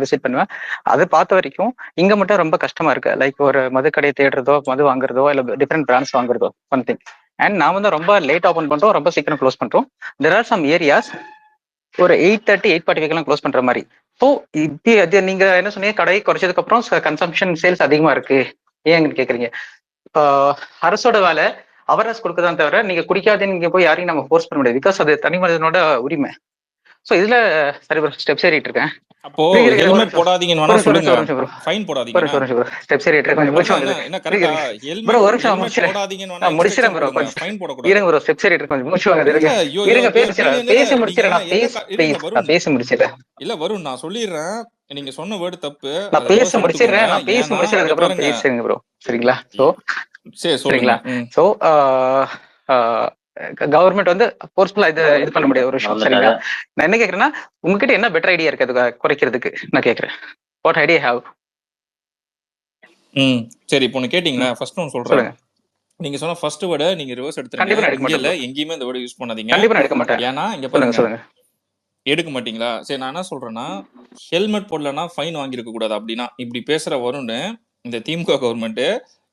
Visit பண்ணுவேன். அது பார்த்த வரைக்கும் இங்க மட்டும் ரொம்ப கஷ்டமா இருக்கு. லைக் ஒரு மது கடையை தேடுறதோ, மது வாங்குறதோ, இல்ல டிஃப்ரெண்ட் பிராண்ட்ஸ் வாங்குறதோ சம்திங். அண்ட் நான் வந்து ரொம்ப லேட் ஓப்பன் பண்றோம், ரொம்ப சீக்கிரம் க்ளோஸ் பண்றோம். தெர் ஆர் சம் ஏரியாஸ் ஒரு 8:30 8:45 க்ளோஸ் பண்ற மாதிரி. ஸோ இப்படி அது நீங்க என்ன சொன்னீங்க, கடை குறைச்சதுக்கு அப்புறம் கன்சம்ஷன் சேல்ஸ் அதிகமா இருக்கு ஏன்னு கேக்குறீங்க. அரசோட வேலை அவேர்னஸ் கொடுக்கதான் தவிர நீங்க குடிக்காதேன்னு நீங்க போய் யாரையும் நம்ம ஃபோர்ஸ் பண்ண முடியாது. பிகாஸ் அது தனி மனிதனோட உரிமை. சோ இதுல சரி ப்ரோ, ஸ்டெப்ஸ் ஏறிட்டு இருக்கேன். அப்போ ஹெல்மெட் போடாதீங்கன்னு வேணா சொல்லுங்க, ஃபைன் போடாதீங்க. ஸ்டெப்ஸ் ஏறிட்டு இருக்கேன், கொஞ்சம் மூச்சு வாங்குது. என்ன கரெக்ட்டா? ப்ரோ ஒரு நிமிஷம் போடாதீங்கன்னு வேணா நான் முடிச்சிரேன் ப்ரோ, கொஞ்சம் ஃபைன் போடக்கூடாது. இருங்க ப்ரோ, ஸ்டெப்ஸ் ஏறிட்டு கொஞ்சம் மூச்சு வாங்குது. இருங்க பேசி முடிச்சிரேன். நான் பேசி முடிச்சிரேன். இல்ல வரும், நான் சொல்லிடுறேன். நீங்க சொன்ன வேர்டு தப்பு. நான் பேசி முடிச்சிடுறேன். முடிச்சதுக்கு அப்புறம் பேசுங்க ப்ரோ, சரிங்களா? சரிங்களா? சோ கவர்மெண்ட் வந்து ஃபோர்ஸ்ஃபுல்லா இது பண்ண முடியாது ஒரு விஷயம், சரிங்களா? நான் என்ன கேக்குறேன்னா, உங்ககிட்ட என்ன பெட்டர் ஐடியா இருக்கு அது குறைக்கிறதுக்கு நான் கேக்குறேன். What idea have? சரி, இப்போ ஒன்னு கேட்டீங்களா? ஃபர்ஸ்ட் ஒன்னு சொல்றேன். நீங்க சொன்ன ஃபர்ஸ்ட் வேர்டை நீங்க ரிவர்ஸ் எடுத்துருங்க. இல்ல எங்கேயுமே இந்த வேர்டை யூஸ் பண்ணாதீங்க. கண்டிப்பா எடுக்க மாட்டேன். ஏன்னா இங்க பாருங்க, எடுக்க மாட்டீங்களா? சரி, நான் என்ன சொல்றேன்னா, ஹெல்மெட் போடலன்னா ஃபைன் வாங்கியிருக்க கூடாது. அப்படின்னா இப்படி பேசுற வரும்னு இந்த திமுக கவர்மெண்ட்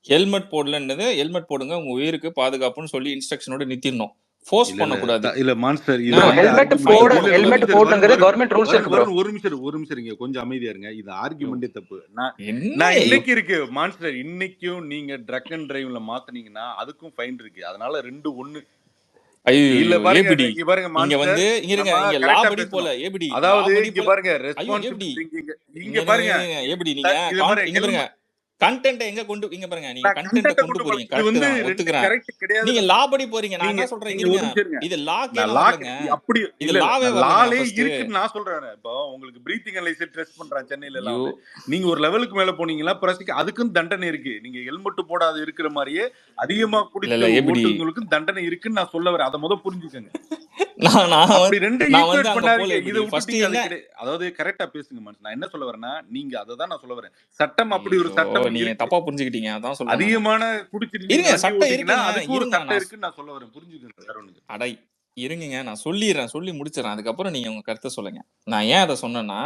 ஹெல்மெட் போடலன்னது ஹெல்மெட் போடுங்க உங்க உயிருக்கு பாதுகாப்புன்னு சொல்லி இன்ஸ்ட்ரக்ஷனோட நிறுத்திடணும். ஃபோர்ஸ் பண்ணக்கூடாது. இல்ல மான்ஸ்டர், ஹெல்மெட் போடுங்கிறது கவர்மெண்ட் ரூல்ஸ் இருக்கு ப்ரோ. ஒரு நிமிஷம் இருங்க, கொஞ்சம் அமைதியா இருங்க. இது ஆர்குமெண்டே தப்பு. நான் இன்னைக்கு இருக்கு மான்ஸ்டர், இன்னைக்கும் நீங்க ட்ரக் அண்ட் டிரைவ்ல மாத்துனீங்கன்னா அதுக்கும் ஃபைன் இருக்கு. அதனால 2 1. இல்ல பாருங்க, இங்க வந்து இங்க இருங்க, இங்க லா படி போல ஏபிடி. அதாவது இங்க பாருங்க, ரெஸ்பான்சிபிலிட்டி இங்க பாருங்க ஏபிடி. நீங்க இங்க பாருங்க, கண்டென்ட் எங்க கொண்டு இங்க பாருங்க, நீங்க கண்டென்ட் கொண்டு போறீங்க. கரெக்ட் தான், ஒத்துக்கறேன். நீங்க லா படி போறீங்க. நான் என்ன சொல்றேன், இது லா கேலங்க. அப்படி இது லாவே லாலே இருக்குன்னு நான் சொல்றேன். இப்போ உங்களுக்கு பிரீத்திங் அனலைசர் டெஸ்ட் பண்றாங்க சென்னையில எல்லாம். நீங்க ஒரு லெவலுக்கு மேல போனீங்களா பிரஸ்க்கு அதுக்கும் தண்டனை இருக்கு. நீங்க ஹெல்மெட் போடாத இருக்கிற மாதிரியே அதிகமா குடித்த ஓட்டுநர்களுக்கும் தண்டனை இருக்குன்னு நான் சொல்ல வரேன். அத புரிஞ்சுக்கங்க. அதாவது கரெக்டா பேசுங்க மனுஷன். நான் என்ன சொல்ல வரேன்னா, நீங்க அததான் நான் சொல்ல வரேன். சட்டம் அப்படி ஒரு சட்டம் நீங்க தப்பா புரிஞ்சுக்கிட்டீங்க. அதான் சொல்றேன். அதிகமான குடிச்சிருக்கீங்க சட்டம் இருக்குன்னா அதுக்கு ஒரு சட்டம் இருக்குன்னு நான் சொல்ல வரேன். புரிஞ்சுக்கங்க. வேற ஒண்ணுங்க. அடை இருங்க, நான் சொல்லிடுறேன், சொல்லி முடிச்சிடறேன். அதுக்கப்புறம் நீங்க உங்க கருத்தை சொல்லுங்க. நான் ஏன் அதை சொன்னேன்னா,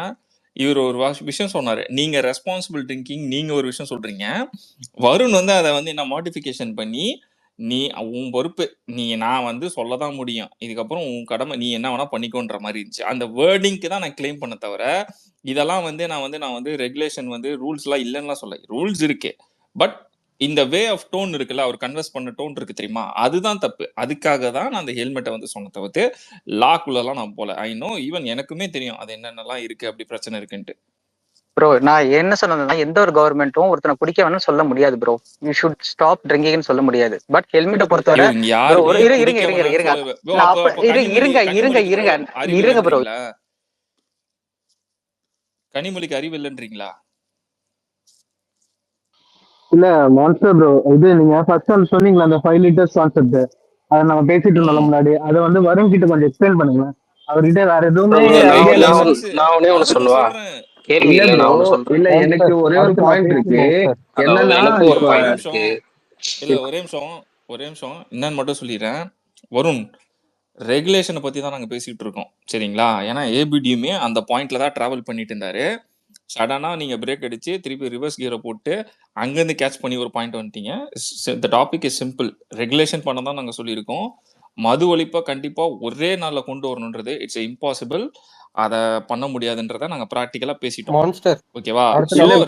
இவர் ஒரு விஷயம் சொன்னாரு. நீங்க ரெஸ்பான்சிபிள் ட்ரிங்கிங் நீங்க ஒரு விஷயம் சொல்றீங்க. வருண் வந்து அதை வந்து என்ன மாடிஃபிகேஷன் பண்ணி, நீ உன் பொறுப்பு, நான் சொல்லதான் முடியும், இதுக்கப்புறம் உன் கடமை, நீ என்ன வேணா பண்ணிக்கோன்ற மாதிரி இருந்துச்சு. அந்த வேர்டிங்க்கு தான் நான் கிளைம் பண்ண தவிர, இதெல்லாம் நான் ரெகுலேஷன் ரூல்ஸ் எல்லாம் இல்லைன்னா சொல்ல, ரூல்ஸ் இருக்கு. பட் இந்த வே ஆஃப் டோன் இருக்குல்ல, அவர் கன்வெர்ஸ் பண்ண டோன் இருக்கு தெரியுமா, அதுதான் தப்பு. அதுக்காக தான் நான் அந்த ஹெல்மெட்டை சொன்ன தவிர்த்து லாக்குள்ளலாம் நான் போல. ஐ நோ, ஈவன் எனக்குமே தெரியும் அது என்னென்னலாம் இருக்கு, அப்படி பிரச்சனை இருக்குன்ட்டு. ப்ரோ நான் என்ன சொன்னதுன்னா, எந்த ஒரு கவர்மெண்ட்டும் ஒருத்தனை குடிக்க வேணும்னு சொல்ல முடியாது ப்ரோ. யூ ஷுட் ஸ்டாப் ட்ரிங்கிங்னு சொல்ல முடியாது. பட் ஹெல்மெட்டை பொறுத்தவரை இருங்க ப்ரோ. கனிமொழிக்கு அறிவு இல்லைன்றீங்களா? இல்ல மான்ஸ்டர் ப்ரோ, இது நீங்க ஃபர்ஸ்ட் ஒன் சொன்னீங்களா அந்த 5 லிட்டர்ஸ் கான்செப்ட், அதை நம்ம பேசிட்டு இருந்தோம் முன்னாடி. அதை வருண் கிட்ட கொஞ்சம் எக்ஸ்பிளைன் பண்ணுங்க. அவர்கிட்ட வேற எதுவுமே நான் ஒண்ணே ஒண்ணு சொல்லுவா. இல்ல எனக்கு ஒரே ஒரு பாயிண்ட் இருக்கு. என்னன்னா ஒரே நிமிஷம் என்னன்னு மட்டும் சொல்லிடுறேன். வருண், ரெகுலேஷனை பத்தி தான் நாங்க பேசிட்டு இருக்கோம், சரிங்களா? ஏன்னா ஏபிடியுமே அந்த பாயிண்ட்ல தான் டிராவல் பண்ணிட்டு இருந்தாரு. சடனா நீங்க பிரேக் அடிச்சு திருப்பி ரிவர்ஸ் கியரை போட்டு அங்கிருந்து கேட்ச் பண்ணி ஒரு பாயிண்ட் வந்துட்டீங்க. The topic is simple. Regulation பண்ண தான் நாங்க சொல்லியிருக்கோம். மது ஒழிப்பை கண்டிப்பா ஒரே நாள்ல கொண்டு வரணுன்றது இட்ஸ் இம்பாசிபிள். அத பண்ண முடியாதுன்றத நாங்க பிராக்டிகலா பேசிட்டோம். ஓகேவா?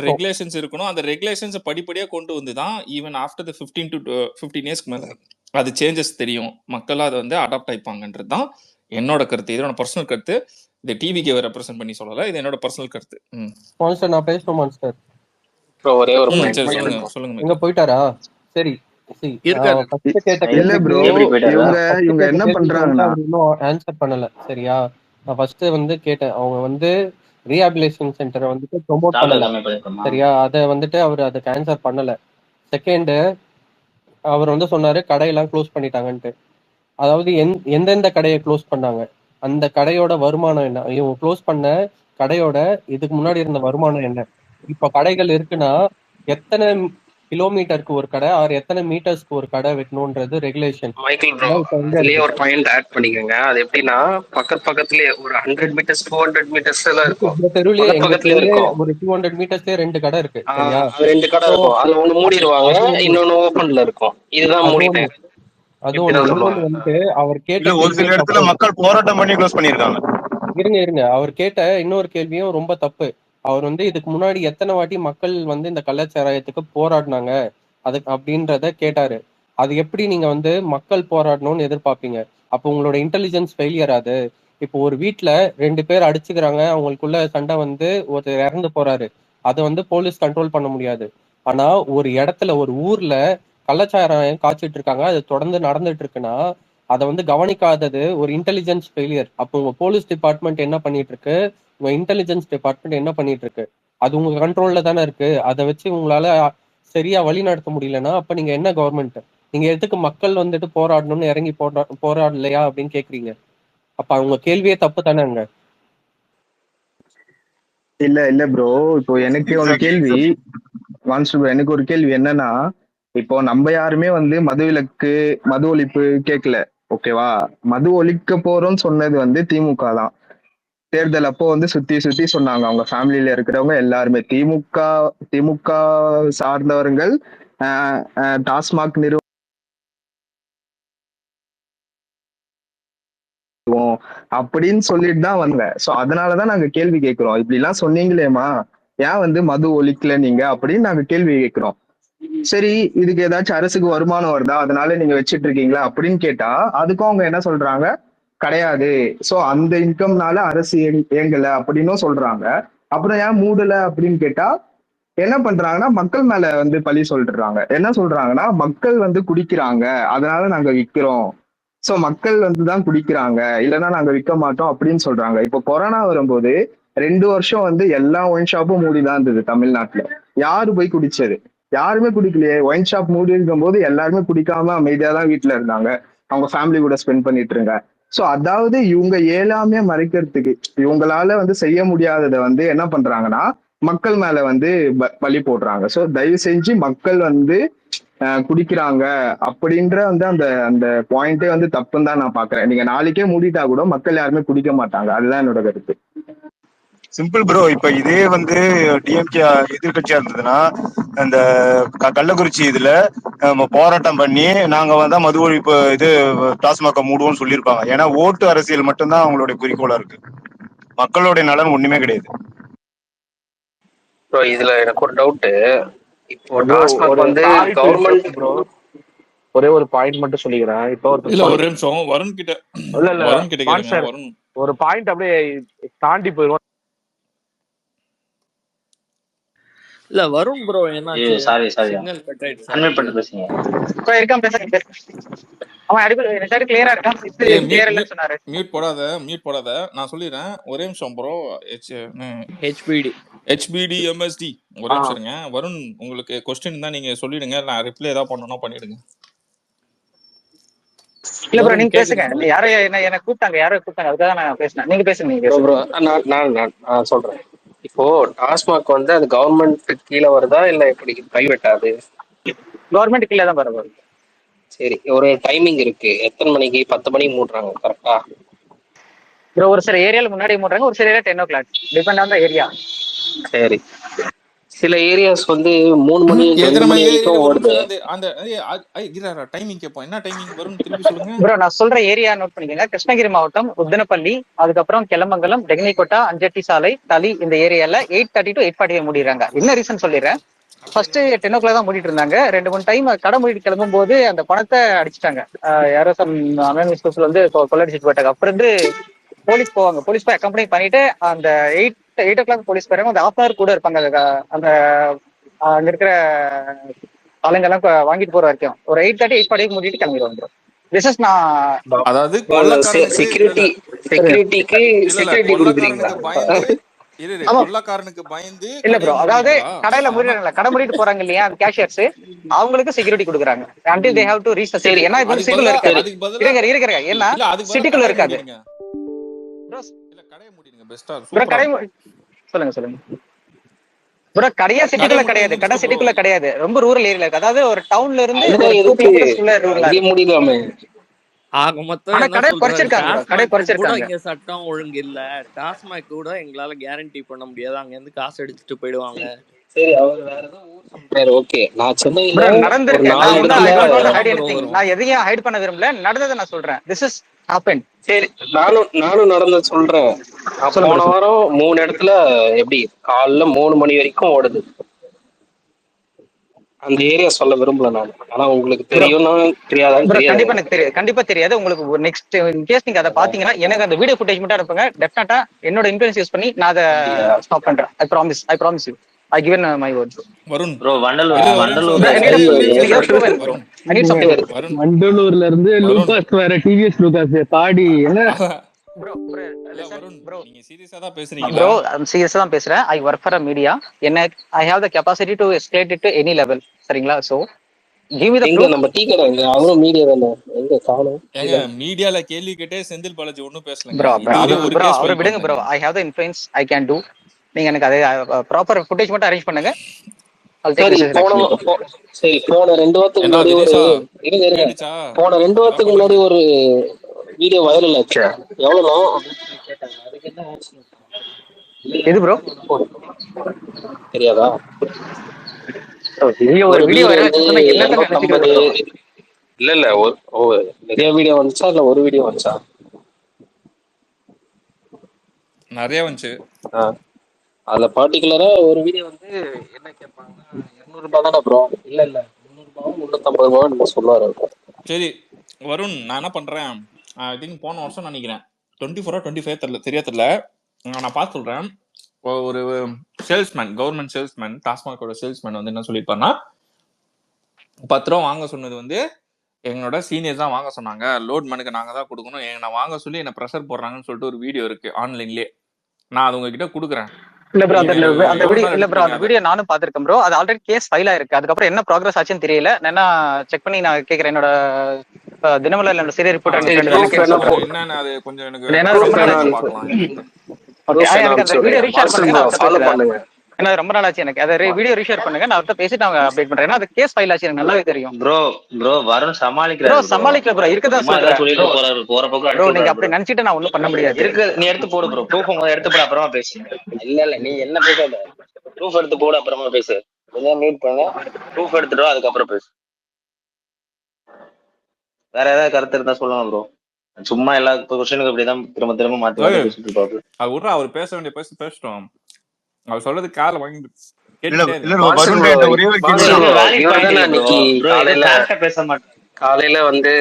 ரெகுலேஷன்ஸ் இருக்கணும். அந்த ரெகுலேஷன்ஸ் படிப்படியா கொண்டு வந்துதான் ஈவன் ஆஃப்டர் த 15 to 15 இயர்ஸ்க்கு மேல அது சேஞ்சஸ் தெரியும். மக்கள் அதை அடாப்ட் ஆயிப்பாங்கன்றது தான் என்னோட கருத்து. இதோட பர்சனல் கருத்து. இந்த டிவிக்கு ரெப்ரசென்ட் பண்ணி சொல்லல, இது என்னோட பர்சனல் கருத்து. மான்ஸ்டர் நான் பேசணும். மான்ஸ்டர் ஒரே ஒரு சொல்லுங்க. எங்க போயிட்டாரா? சரி என்ன பண்றாங்கன்னா ஆன்சர் பண்ணல. சரியா? நான் ஃபர்ஸ்ட் கேட்டேன். அவங்க ரீஹாபிலிட்டேஷன் சென்டரை ப்ரோமோட் பண்ணல. சரியா? அதை அவர் அதுக்கு ஆன்சர் பண்ணல. செகண்ட், அவர் சொன்னாரு கடையெல்லாம் க்ளோஸ் பண்ணிட்டாங்கன்ட்டு. அதாவது எந்தெந்த கடையை க்ளோஸ் பண்ணாங்க, அந்த கடையோட வருமானம் என்ன, இவங்க க்ளோஸ் பண்ண கடையோட இதுக்கு முன்னாடி இருந்த வருமானம் என்ன, இப்ப கடைகள் இருக்குன்னா எத்தனை கிலோமீட்டருக்கு ஒரு கடை ஆர் எத்தனை மீட்டர்ஸ்க்கு ஒரு கடை வைக்கணும்ன்றது ரெகுலேஷன். மைக்கேல் ப்ரோ, இப்ப எங்க அதுலயே இருக்கு ஒரு பாயிண்ட் ஆட் பண்ணிக்கோங்க. அது எப்படின்னா பக்கத்துலயே ஒரு 100 மீட்டர்ஸ் 200 மீட்டர்ஸ் எல்லாம் இருக்கும், இந்த தெருவுலயே எங்க பக்கத்துலயே தெருவுலயே இருக்கும். ஒரு 200 மீட்டர்ஸ்லயே 2 கடை இருக்கு சரியா. அது 2 கடை ஸோ இருக்கும், அதுல ஒண்ணு மூடிடுவாங்க, அது ஒண்ணு, இன்னொன்னு ஓப்பன்ல இருக்கும். இதுதான் அது ஒண்ணு, மூடிட்டேன் அது ஒண்ணு. இப்படிதான் இன்னொன்னு சொல்லுவாங்க. வந்து அவர் கேட்ட இல்ல, ஒரு கேள்வியே சில இடத்துல தப்பு. மக்கள் போராட்டம் பண்ணி க்ளோஸ் பண்ணிருக்காங்க. இருங்க அவர் கேட்ட இன்னொரு கேள்வியும் ரொம்ப தப்பு. அவர் வந்து இதுக்கு முன்னாடி எத்தனை வாட்டி மக்கள் வந்து இந்த கள்ளச்சாராயத்துக்கு போராடினாங்க அதுக்கு அப்படின்றத கேட்டாரு. அது எப்படி நீங்க வந்து மக்கள் போராடணும்னு எதிர்பார்ப்பீங்க? அப்போ உங்களோட இன்டெலிஜென்ஸ் ஃபெயிலியர் ஆகுது. இப்போ ஒரு வீட்டுல 2 பேர் அடிச்சுக்கிறாங்க, அவங்களுக்குள்ள சண்டை வந்து ஒருத்தர் இறந்து போறாரு, அதை வந்து போலீஸ் கண்ட்ரோல் பண்ண முடியாது. ஆனா ஒரு இடத்துல ஒரு ஊர்ல கள்ளச்சாராயம் காய்ச்சிட்டு இருக்காங்க, அது தொடர்ந்து நடந்துட்டு இருக்குன்னா அதை வந்து கவனிக்காதது ஒரு இன்டெலிஜென்ஸ் ஃபெயிலியர். அப்போ உங்க போலீஸ் டிபார்ட்மெண்ட் என்ன பண்ணிட்டு இருக்கு, உங்க இன்டெலிஜென்ஸ் டிபார்ட்மெண்ட் என்ன பண்ணிட்டு இருக்கு? அது உங்க கண்ட்ரோல்ல தானே இருக்கு. அதை வச்சு உங்களால சரியா வழி நடத்த முடியலன்னா அப்ப நீங்க என்ன கவர்மெண்ட்? நீங்க எதுக்கு மக்கள் வந்துட்டு போராடணும்னு இறங்கி போராடலையா அப்படின்னு கேக்குறீங்க? அப்ப அவங்க கேள்வியே தப்பு தானேங்க. இல்ல ப்ரோ, இப்போ எனக்கு ஒரு கேள்வி எனக்கு ஒரு கேள்வி என்னன்னா, இப்போ நம்ம யாருமே வந்து மது ஒழிப்பு கேட்கல, ஓகேவா? மது ஒழிக்க போறோம்னு சொன்னது வந்து திமுக தான். தேர்தல் அப்போ வந்து சுத்தி சுத்தி சொன்னாங்க, அவங்க ஃபேமிலியில இருக்கிறவங்க எல்லாருமே திமுக சார்ந்தவர்கள் டாஸ்மாக் அப்படின்னு சொல்லிட்டு தான் வந்தேன். சோ அதனாலதான் நாங்க கேள்வி கேட்கிறோம், இப்படி எல்லாம் சொன்னீங்களேமா, ஏன் வந்து மது ஒழிக்கல நீங்க அப்படின்னு நாங்க கேள்வி கேட்கிறோம். சரி, இதுக்கு ஏதாச்சும் அரசுக்கு வருமானம் வருதா, அதனால நீங்க வச்சிட்டு இருக்கீங்களா அப்படின்னு கேட்டா அதுக்கும் அவங்க என்ன சொல்றாங்க, கிடையாது, சோ அந்த இன்கம்னால அரசு இயங்கல அப்படின்னும் சொல்றாங்க. அப்புறம் ஏன் மூடல அப்படின்னு கேட்டா என்ன பண்றாங்கன்னா மக்கள் மேல வந்து பழி சொல்றாங்க. என்ன சொல்றாங்கன்னா, மக்கள் வந்து குடிக்கிறாங்க அதனால நாங்க விக்கிறோம், சோ மக்கள் வந்துதான் குடிக்கிறாங்க, இல்லைன்னா நாங்க விற்க மாட்டோம் அப்படின்னு சொல்றாங்க. இப்போ கொரோனா வரும்போது 2 வருஷம் வந்து எல்லா ஒயின் ஷாப்பும் மூடிதான் இருந்தது தமிழ்நாட்டுல. யாரு போய் குடிச்சது? யாருமே குடிக்கலையே. ஒயின் ஷாப் மூடி இருக்கும் போது எல்லாருமே குடிக்காம அமைதியா தான் வீட்டுல இருந்தாங்க, அவங்க ஃபேமிலி கூட ஸ்பெண்ட் பண்ணிட்டு இருந்தாங்க. சோ அதாவது இவங்க ஏழாமே மறைக்கிறதுக்கு இவங்களால வந்து செய்ய முடியாததை வந்து என்ன பண்றாங்கன்னா மக்கள் மேல வந்து பழி போடுறாங்க. சோ தயவு செஞ்சு மக்கள் வந்து குடிக்கிறாங்க அப்படின்ற வந்து அந்த அந்த பாயிண்டே வந்து தப்புன்னு தான் நான் பாக்குறேன். நீங்க நாளைக்கே மூடிட்டா கூட மக்கள் யாருமே குடிக்க மாட்டாங்க, அதுதான் என்னோட கருத்து. Simple bro. இப்ப இதே வந்து டிஎம்கே எதிர்கட்சியா இருந்ததுன்னா அந்த கள்ளக்குறிச்சி இதுல போராட்டம் பண்ணி நாங்க வந்து மது ஒழிப்பு இது டாஸ்மாக மூடுவோம்னு சொல்லியிருப்பாங்க. ஏன்னா ஓட்டு அரசியல் மட்டும்தான் அவங்களுடைய குறிக்கோளா இருக்கு, மக்களுடைய நலன் ஒண்ணுமே கிடையாது. ப்ரோ இதுல எனக்கு ஒரு டவுட். இப்போ டாஸ்மாக் வந்து கவர்மெண்ட் ஒரே ஒரு பாயிண்ட் மட்டும் சொல்லிக்கிறேன். இப்போ இல்ல ஒரு நிமிஷம் வருண் கிட்ட கேளுங்க. வருண் ஒரு பாயிண்ட் அப்படியே தாண்டி போயிடும். இல்ல வருண் ப்ரோ என்னாச்சு? சாரி சிக்னல் கட் ஆயிடுச்சு. அன்மியூட் பண்ணி பேசுங்க. இப்போ இருக்கான் பேசுங்க. அவன் அடிப்படை சைடு கிளியரா இருக்கான், கிளியர் இல்லன்னு சொன்னாரு. மியூட் போடாத நான் சொல்லிடுறேன். ஒரே நிமிஷம் ப்ரோ. HBD MSD ஒரே நிமிஷம் இருங்க. வருண் உங்களுக்கு கொஸ்டின் தான், நீங்க சொல்லிடுங்க, நான் ரிப்ளை ஏதாவது பண்ணனும் பண்ணிடுங்க. இல்ல ப்ரோ நீங்க பேசுங்க. யாரோ என்ன கூப்பிட்டாங்க, அதுக்காக நான் பேசினேன். நீங்க பேசுங்க. ப்ரோ நான் சொல்றேன். இப்போ டாஸ்மாக் வந்து அது கவர்மெண்ட் கீழே வருதா இல்ல எப்படி பிரைவேட்டா? அது கவர்மெண்ட் கீழே தான் வருது. சரி, ஒரு டைமிங் இருக்கு, எத்தனை மணிக்கு? 10 மணிக்கு மூடுறாங்க கரெக்டா? ப்ரோ ஒரு சில ஏரியால முன்னாடி மூடுறாங்க, ஒரு சில area 10 o'clock, depend on the area. சரி, சில ஏரியாஸ் வந்து 3 மணி 2 மணி வரைக்கும் ஓடுது. அந்த டைமிங் கேட்போம். என்ன டைமிங் வரும் திருப்பி சொல்லுங்க ப்ரோ. நான் சொல்ற ஏரியா நோட் பண்ணிக்கோங்க. கிருஷ்ணகிரி மாவட்டம் உத்தனப்பள்ளி, அதுக்கப்புறம் கெலமங்கலம், டெக்னிகோட்டா, அஞ்சட்டி சாலை, தளி, இந்த ஏரியால 8:30 to 8:45 மூடிடுறாங்க. என்ன ரீசன் சொல்லிடுறேன். ஃபர்ஸ்ட் 10 o'clock தான் மூடிட்டு இருந்தாங்க. 2-3 டைம் கடை மூடிட்டு கிளம்பும் போது அந்த பணத்தை அடிச்சுட்டாங்க. யாரோ சம் அமெரிக்கன்ஸ் வந்து கொள்ளடிச்சிட்டு போயிட்டாங்க. அப்புறம் வந்து போலீஸ் போவாங்க, போலீஸ் போய் அக்கம்பெனி பண்ணிட்டு அந்த 8 o'clock போலீஸ் போறாங்க. அந்த 1/2 hour கூட இருப்பாங்க. அந்த அங்க இருக்கிற ஆளுங்கெல்லாம் வாங்கிட்டு போற வரைக்கும் ஒரு 8:30 8:40 மூடிட்டு கிளம்பிடுவாங்க. அதாவது கொள்ளக்காரனுக்கு பயந்து இல்ல ப்ரோ, அதாவது கடையில மூடிடுறாங்க, கடை மூடிட்டு போறாங்க இல்லையா அந்த கேஷியர்ஸ், அவங்களுக்கு செக்யூரிட்டி கொடுக்குறாங்க until they have to reach the city. ஏன்னா இப்போ சிட்டிக்குள்ள இருக்காது. இருங்க ஏன்னா சிட்டிக்குள்ள இருக்காது. கடையை மூடிடுங்க பெஸ்டா. சொல்லுங்க ப்ரோ கடையா கடை சிட்டிக்குள்ள மட்டும் கிடையாது, கடை இருந்துச்சு ப்ரோ. சிட்டிக்குள்ள கிடையாது, ரொம்ப ரூரல் ஏரியால இருக்கு. அதாவது ஒரு டவுன்ல இருந்து அதுதான் ஒரு 2 எதுக்கு கிலோமீட்டர்ஸ் உள்ள ரூரலா அங்கேயே இருக்கு. மூடிக்கலாமே. ஆக மொத்தம் ஆனா என்ன கடை சொல்றாரு, குறைச்சிருக்காங்க ப்ரோ, கடை டாஸ்மாக் கூட குறைச்சிருக்காங்க. இங்க சட்டம் ஒழுங்கு இல்ல, டாஸ்மாக் கூட எங்களால கேரண்டி பண்ண முடியாது, அங்க இருந்து காசு அடிச்சுட்டு போயிடுவாங்க. சரி, அவர் வேற ஏதோ ஊர் சொல்றாரு. ஓகே, நான் சென்னையில ப்ரோ ஒரு நடந்திருக்கு, 4 நான் வந்து ஐ இடத்துல டோன்ட் வாண்ட் டு தான் ஹைட் ப்ரோ எனிதிங். வரும். நான் எதையும் ஹைட் பண்ண விரும்பல, நடந்ததை நான் சொல்றேன். This is happen. சரி, நானும் நடந்த சொல்றேன். நான் சொல்லுங்க போன ப்ரோ. வாரம் 3 இடத்துல எப்படி காலைல 3 மணி வரைக்கும் ஓடுது. அந்த ஏரியா சொல்ல விரும்பல நான். ஆனா உங்களுக்கு ப்ரோ தெரியும்னா தெரியாதான்னு ப்ரோ தெரியாது கண்டிப்பா எனக்கு. எனக்கு தெரியாது, கண்டிப்பா தெரியாது. உங்களுக்கு ஒரு நெக்ஸ்ட் இன்கேஸ் நீங்க அதை பாத்தீங்கன்னா எனக்கு அந்த வீடியோ ஃபுட்டேஜ் மட்டும் அனுப்புங்க. டெஃபினட்டா என்னோட இன்ஃபுளுன்ஸ் யூஸ் பண்ணி நான் அதை அப்படியா? ஸ்டாப் பண்றேன். I promise you. I given my word. Varun bro இரு, ஒரு நிமிஷம் ப்ரோ இரு. ஐ நீட் சரி, எனக்கு ஏதோ prove bro. Varun I need something bro. சரி. மண்டலூர்ல இருந்து வருண் லூகாஸ் வேற, டிவிஎஸ் லூகாஸ் தாடி என்ன அதான். ப்ரோ இல்ல லிசன் வருண், ப்ரோ. நீங்க சீரியஸா தான் பேசுறீங்களா? ப்ரோ சீரியஸா தான் பேசுறேன். I work for a media. என்ன I have the capacity to escalate it to any level. சரிங்களா? ஸோ கிவ் மீ த எங்க ப்ரூஃப். நம்ம டீ கடை எங்க? அவரும் மீடியா தானே, எங்க காணும்? ஏங்க மீடியால கேள்வி கேட்டே செந்தில் பாலாஜி ஒன்றும் பேசலங்க. ப்ரோ இதுவரை ஒரு ப்ரோ கேஸ் அவரை ஃபைல் விடுங்க ப்ரோ. பண்ணலங்க. I have the influence, I can do. நீங்க எனக்கு அதை ப்ராப்பர் ஃபுட்டேஜ் மட்டும் அரேஞ்ச் பண்ணுங்க. I'll take சரி, decision போன actually. போன 2 வாரத்துக்கு ஏண்டா முன்னாடி ஒரு தினேஷா, இருங்க. கேட்டுச்சா? போன 2 அதான் வாரத்துக்கு பண்ணுங்க. முன்னாடி ஒரு வீடியோ வைரல் ஆச்சு. எவ்வளோ கேட்டாங்க, அதுக்கு என்ன ஆச்சு? எது ப்ரோ? தெரியாதா? பெரிய ஒரு ஒரு வீடியோ பீர் வர வந்து வச்சுட்டு என்னத்த நினைச்சுக்கிறது 250. ப்ரோ? இல்ல நிறைய வீடியோ வந்துச்சா இல்ல ஒரு வீடியோ வந்துச்சா? நிறைய வந்துச்சு. அதுல பர்டிகுலரா ஒரு வீடியோ வந்து என்ன கேட்பாங்கன்னா, 200 ரூபாய் தானே ப்ரோ? இல்ல 300 ரூபாய் 350 ரூபாய் நம்ம சொல்லுவாரு. சரி வருண், நான் என்ன பண்றேன், ஐ திங்க் போன வருஷம் நினைக்கிறேன் 24 25 தெரியல, தெரியல. நான் பார்த்து சொல்றேன். ஒரு சேல்ஸ்மேன், கவர்மெண்ட் சேல்ஸ்மேன், டாஸ்மாகோட சேல்ஸ்மேன் வந்து என்ன சொல்லியிருப்பாருன்னா, 10 ரூபா வாங்க சொன்னது வந்து எங்களோட சீனியர்ஸ் தான் வாங்க சொன்னாங்க, லோட் மேனுக்கு நாங்க தான் கொடுக்கணும், நான் வாங்க சொல்லி என்ன ப்ரெஷர் போடுறாங்கன்னு சொல்லிட்டு ஒரு வீடியோ இருக்கு ஆன்லைன்லயே. நான் அது உங்ககிட்ட கொடுக்குறேன். இல்ல ப்ரோ அந்த எவ்வளவு வீடியோ நேரம் இல்ல ப்ரோ, எடுத்துப்பீங்க அந்த அதை? வீடியோ நானும் பாத்திருக்கேன் ப்ரோ. அது ஆல்ரெடி கேஸ் ஃபைல் ஆயிருக்கு. அதுக்கப்புறம் என்ன ப்ராக்ரஸ் ஆச்சுன்னு தெரியல. நான் செக் பண்ணி நான் கேக்குறேன். என்னோட தினமலர்ல என்னோட சீரியல் ரிப்போர்ட்டர் சரி, ஃப்ரெண்ட் ப்ரூஃப் கேட்டு வேணா சொல்றேன். என்னன்னு அது கொஞ்சம் எனக்கு ஏன்னா ப்ரூஃப் ரொம்ப நாள் வேணா ஆச்சு. பார்க்கலாம் என்னன்னு. ஓகே ப்ரூஃப் வேணா எனக்கு அந்த வீடியோ ரீஷேர் வாட்ஸ்அப் பண்ணுங்க, நான் அவர்கிட்ட ஃபாலோ பேசுறேன். பண்ணுங்க. ஏன்னா ரொம்ப நாள் ஆச்சு எனக்கு. அதை வீடியோ ரீஷேர் பண்ணுங்க, நான் அவர்கிட்ட பேசிட்டு அவங்க அப்டேட் பண்றேன். ஏன்னா அது கேஸ் ஃபைல் ஆச்சு, எனக்கு நல்லாவே தெரியும். ப்ரோ வருண் ப்ரோ சமாளிக்கிறாரு ப்ரோ. சமாளிக்கல ப்ரோ, இருக்கதான் சும்மா ஏதாவது சொல்றேன் சொல்லிட்டு போறாரு, போற போக்கு ப்ரோ. அனுப்பிச்சு நீங்க விடுறாரு ப்ரோ. அப்படி நினைச்சிட்டு நான் ஒண்ணும் பண்ண முடியாது. இருக்கு, நீ எடுத்து போடு ப்ரோ. ப்ரூஃப் எடுத்து போட அப்புறமா பேசுங்க. இல்ல நீ என்ன பேசாத, ப்ரூஃப் எடுத்து போடு அப்புறமா பேசு. கொஞ்சம் மியூட் பண்ண, ப்ரூஃப் எடுத்துட்டு அதுக்கப்புறம் பேசு. வேற ஏதாவது கருத்து இருந்தா சொல்லுங்க ப்ரோ. சும்மா எல்லா கொஸ்டினுக்கு இப்படிதான் திரும்ப திரும்ப மாத்தி மாத்தி பேசிட்டு இருப்பாரு. அது விட்றா, அவர் பேச வேண்டிய பேசட்டும். அவர் சொல்றது கால வாங்கி இல்ல கேட்டுட்டே இல்ல இரு. வாட்ஸ்அப் வருண் ப்ரோ, ஒரே ஒரு கேள்வி வாட்ஸ்அப் தான். ப்ரோ, வேலிட் இவர் பாயிண்ட் தானே இல்ல ப்ரோ. அன்னைக்கு ப்ரோ இது கரெக்டா பேச மாட்டேன். காலையில வந்து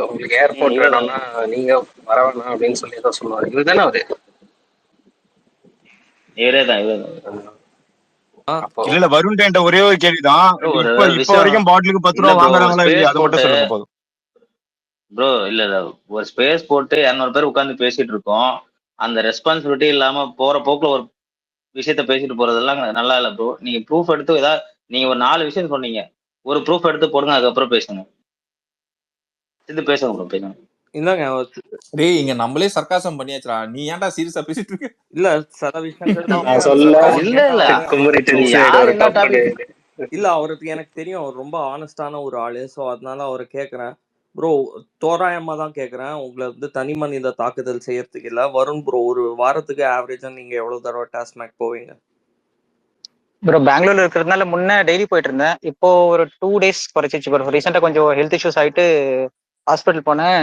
உங்களுக்கு ஏர்போர்ட் இவர் வேணும்னா நீங்க வர வேணாம் அப்படின்னு சொல்லி ஏதோ சொல்லுவாரு. இவர் தானே அவரு? இவரே தான். அப்போ இல்ல வருண் ஒரே ஒரு கேள்விதான். ப்ரோ ஒரு இப்ப விஷயம் வரைக்கும் பாட்டிலுக்கு 10 இல்ல ரூபா ப்ரோ, வாங்குறாங்களா இல்லையா, ஸ்பேஸ் அதை மட்டும் போட்டு சொல்லுங்க போதும். ப்ரோ இல்ல ஒரு ஸ்பேஸ் போட்டு 200 பேர் உட்கார்ந்து பேசிட்டு இருக்கோம். அந்த ரெஸ்பான்சிபிலிட்டி இல்லாம போற போக்குல ஒரு விஷயத்த பேசிட்டு போறதெல்லாம் நல்லா இல்ல ப்ரோ. நீங்க ப்ரூஃப் எடுத்து ஏதாவது, நீங்க ஒரு 4 விஷயம் சொன்னீங்க, ஒரு ப்ரூஃப் எடுத்து போடுங்க, அதுக்கப்புறம் பேசுங்க. இது பேசுங்க ப்ரோ, பேசுங்க. இந்தாங்க. டேய், இங்க நம்மளே சர்க்காசம் பண்ணியாச்சுடா, நீ ஏன்டா சீரியஸா பேசிட்டு இருக்க? இல்ல சில விஷயங்கள் தான் நான் அவங்க சொல்ல சர்க்காசம் இல்ல இல்ல பண்றாங்க. குமரி இது டென்ஸ் ஆயிடும் யார் ஒரு என்ன கம்பெனி. டாபிக். இல்ல அவருக்கு எனக்கு தெரியும், அவர் ரொம்ப ஆனஸ்டான ஒரு ஆளு. ஸோ அதனால அவரை கேட்குறேன் ப்ரோ. தோராயமா தான் கேட்குறேன், உங்களை வந்து தனி மனித தாக்குதல் செய்யறதுக்கு இல்ல. வருண் ப்ரோ, ஒரு வாரத்துக்கு ஆவரேஜா நீங்க எவ்வளவு தடவை டாஸ்மாக் போவீங்க? ப்ரோ பெங்களூர்ல இருக்கிறதுனால முன்ன டெய்லி போயிட்டு இருந்தேன். இப்போ ஒரு 2 days குறைச்சிச்சு ப்ரோ. ரீசெண்டா கொஞ்சம் ஹெல்த் இஷ்யூஸ் ஆயிட்டு ஹாஸ்பிட்டல் போனேன்.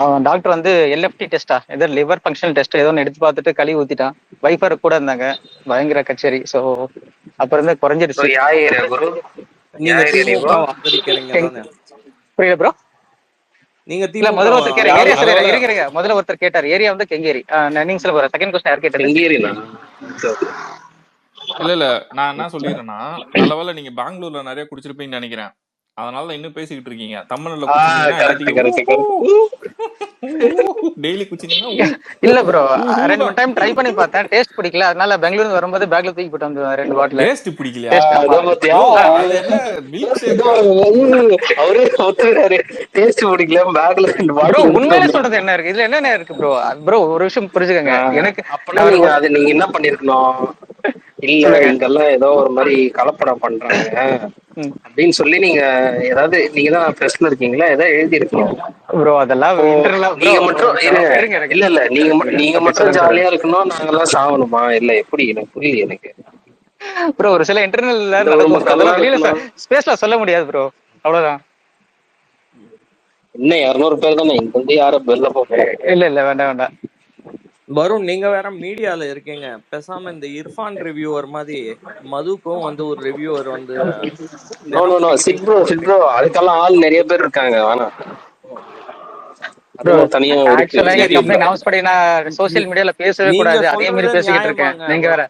அவன் டாக்டர் வந்து எல்எஃப்டி டெஸ்டா ஏதோ லிவர் ஃபங்க்ஷனல் டெஸ்ட் ஏதோ எடுத்து பார்த்துட்டு கழுவி ஊத்திட்டான். வைஃபர் கூட இருந்தாங்க, பயங்கர கச்சேரி. ஸோ அப்புறம் இருந்து குறைஞ்சிருச்சு. யா ஏரியா குரு? நீங்க யா ஏரியா திமுக ப்ரோ? ஆதரிக்கிறீங்க தானே? புரியல ப்ரோ. நீங்க இல்ல திமுக முதல்ல ஒருத்தர் கேட்டார் ஏரியா, ஆதரிக்கிறீங்க. சரி அதோட இருங்க. முதல்ல ஒருத்தர் கேட்டார் ஏரியா வந்து கெங்கேரி. நீங்க சொல்ல போற செகண்ட் கொஸ்டின் யார் கேட்டது? செங்கேரினா? இல்ல நான் என்ன சொல்லிடுறேன்னா, நல்லவேளை நீங்க பெங்களூர்ல நிறைய குடிச்சிருப்பீங்கன்னு நினைக்கிறேன். அதனால இன்னும் பேசிக்கிட்டு இருக்கீங்க. தமிழ்ல குடிச்சிருந்தீங்கன்னா கரெக்ட் எல்லாத்தையும் கரெக்ட். டெய்லி குடிச்சிருந்தீங்கன்னா இல்ல ப்ரோ, 2 தான். 3 டைம் ட்ரை பண்ணி பார்த்தேன், டேஸ்ட் பிடிக்கல. அதனால பெங்களூர் வரும்போது பேக்ல தூக்கி போட்டு வந்து 2 பாட்டில் டேஸ்ட் பிடிக்கலையா டேஸ்ட். ஆமா அதான் பாத்தியா, ப்ரோ? அது என்ன மில்க் ஷேக்கா? அவரே ஒத்துக்கிறாரு. டேஸ்ட் பிடிக்கல, பேக்ல 2 ப்ரோ பாட்டில் எடுத்துட்டு உண்மையிலே வந்து. சொல்றது என்ன இருக்கு இதுல, என்னென்ன இருக்கு ப்ரோ? ப்ரோ ஒரு விஷயம் புரிஞ்சுக்கங்க. எனக்கு அப்பனா நீங்க என்ன பண்ணிருக்கணும், இல்ல சொல்லுங்க. இங்கெல்லாம் ஏதோ ஒரு மாதிரி கலப்படம் பண்றாங்க ம். அப்படின்னு சொல்லி நீங்க ஏதாவது, நீங்க தான் பிரஸ்ல இருக்கீங்களா, ஏதாவது எழுதி இருக்கணும். ப்ரோ அதெல்லாம் இப்போ இன்டர்னலா ப்ரோ நீங்க மட்டும் இருங்க, இருங்க இருங்க. இல்ல நீங்க ஓகே மட்டும் சொல்லுங்க சொல்லுங்க. ஜாலியா இருக்கணும், நாங்கெல்லாம் சாவணுமா? இல்ல எப்படி, எனக்கு புரியல எனக்கு. ப்ரோ ஒரு சில இன்டர்னல்ல இந்த ஒரு நடக்கும் ப்ரோ, மக்கள் தான் அதெல்லாம் வெளியில இருக்கணும். ஸ்பேஸ்ல சொல்ல முடியாது ப்ரோ, அவ்வளவுதான். இன்னும் 200 பேர் தானே, இங்க வந்து யாரும் வெளில போறோம். இல்ல வேண்டாம் வேண்டாம். வரும், நீங்க வேற மீடியால இருக்கீங்க, பேசாம இந்த இர்ஃபான் ரிவ்யூவர் மாதிரி மதுக்கும் வந்து ஒரு ரிவ்யூவர் வந்து நோ சிட் ப்ரோ அதுக்கெல்லாம் ஆள் நிறைய பேர் இருக்காங்க, வேணாம். ப்ரோ அதுவும் தனியா இருக்கு. ஆக்சுவலா எங்க சரி கம்பெனி அனௌன்ஸ் பண்ணி நான் சோசியல் மீடியால பேசவே நீங்க கூடாது, அதே மாதிரி சொல்றது பேசிக்கிட்டு இருக்கேன். நியாயமாங்க நீங்க வேற.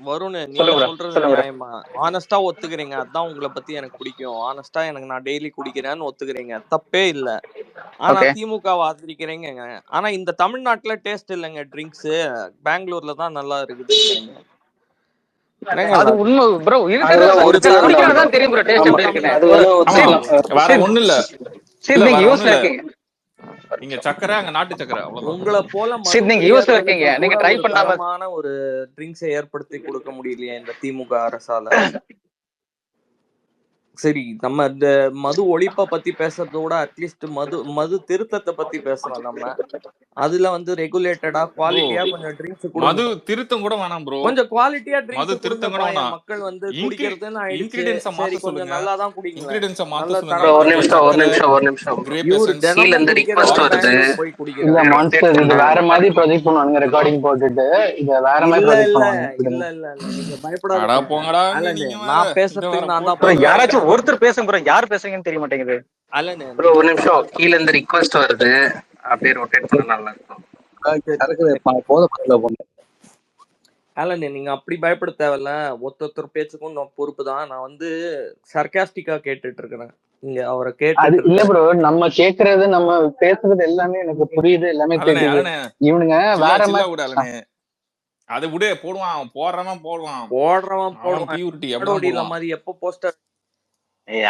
வருண், நீங்க சொல்லுங்க ப்ரோ சொல்றது சொல்லுங்க ப்ரோ. நியாயமா, ஆனஸ்டா ஒத்துக்கிறீங்க, அதான் உங்களை பத்தி எனக்கு பிடிக்கும், ஆனஸ்டா எனக்கு நான் டெய்லி குடிக்கிறேன்னு ஒத்துக்கிறீங்க, தப்பே இல்ல. ஆனா ஓகே. திமுக ஆதரிக்கிறீங்க. ஆனா இந்த தமிழ்நாட்டுல டேஸ்ட் இல்லைங்க ட்ரிங்க்ஸ், பெங்களூர்ல தான் நல்லா இருக்குதுங்கிறீங்க. அது உண்மை ப்ரோ, இருக்கிறது அதெல்லாம் ஒரு இருக்கிறது ஒத்துக்கலாம் தான் தரமான ப்ரோ. குடிக்கிறதா தெரியும் ப்ரோ டேஸ்ட் ஆமா, எப்படி இருக்குன்னு. அது ஒரு வேணா ஆமா, ஒத்துக்கலாம். வேற ஒண்ணும் இல்ல. சரி நீங்க வேற ஒண்ணும் யூஎஸ்ல இல்ல, இருக்கீங்க. இங்க சக்கரை அங்க நாட்டு சக்கரை, அவ்வளவுதான். உங்களை போல மது சரி நீங்க யூஎஸ்ல இருக்கீங்க, பிரியர்களுக்கு நீங்க கூட ட்ரை ஒரு பண்ணாம. தரமான ஒரு ட்ரிங்க்ஸை ஏற்படுத்தி கொடுக்க முடியலையா இந்த திமுக அரசால? சரி, நம்ம இந்த மது ஒழிப்பை பத்தி பேசுறதோட அட்லீஸ்ட் மது திருத்தத்தை பத்தி பேசலாம். நம்ம அதுல வந்து ரெகுலேட்டடா ப்ரோ குவாலிட்டியா கொஞ்சம் ட்ரிங்க்ஸ் மது கொடுங்க, திருத்தம் கூட வேணாம் ப்ரோ, கொஞ்சம் குவாலிட்டியா மது ட்ரிங்க்ஸ் திருத்தம் கூட கொடுங்கப்பா. என் வேணாம். மக்கள் வந்து குடிக்கிறதுன்னு ஆயிடுச்சு, இன்கிரீடியன்ஸை சரி மாத்த கொஞ்சம் சொல்லுங்க, நல்லா தான் குடிங்களேன், இன்கிரீடியன்ஸை மாத்த நல்ல சொல்லுங்க. ப்ரோ ஒரு தரமான கொஞ்சம் நிமிஷம் சர்க்கரை, ஒரு நிமிஷம். கிரேப் இவரு எசன்ஸ், கீழ தினமும் இருந்து ரிக்வஸ்ட் குடிக்கிறவர் வருது. பெங்களூர் போய் இல்ல குடிக்கிறாரு. மான்ஸ்டர், இது வேற மாதிரி ப்ரொஜெக்ட் பண்ணுவானுங்க, ரெக்கார்டிங் போட்டுட்டு இத வேற மாதிரி இல்ல ப்ரொஜெக்ட் இல்ல பண்ணுவாங்க. இல்ல விடுங்க. இல்ல இல்ல நீங்க அடா பயப்படாதீங்க போங்கடா, அலனு, நீங்க வேற நான் இதை வேற பேசுறதுக்கு நான் தான் ப்ரோ போட்டு பொறுப்பா யாராச்சும் இருக்கேன். ஒருத்தர் பேசுங்க ப்ரோ, யார் பேசுங்கன்னு தெரிய மாட்டேங்குது. அலனு ப்ரோ நீங்க ஒரு நிமிஷம், கீழ இருந்து ரிக்வஸ்ட் வருது, அப்படியே ரொட்டேட் பண்ணா நல்லா இருக்கும். அலனு நீங்க அப்படி பயப்பட தேவையில்ல, ஒருத்தர் பேச்சுக்கும் நான் பொறுப்பு தான். நான் வந்து சர்க்காஸ்டிக்கா கேட்டுட்டு இருக்கிறேன், இங்க அவரை அது கேட்டுட்டு இல்ல இருக்கிறேன். ப்ரோ, நம்ம கேக்குறது நம்ம பேசுறது எல்லாமே எனக்கு புரியுது, எல்லாமே அலனே தெரியுது. அலனே இவனுங்க வேற சில்லா மாதிரி. விட அலனே, அதை விட போடுவான், போடுறவன் போடுவான், போடுறவன் அவன் போடுவான், பியூரிட்டி அப்படிதான் நாடோடியில போடுவான். மாதிரி எப்போ போஸ்டர்.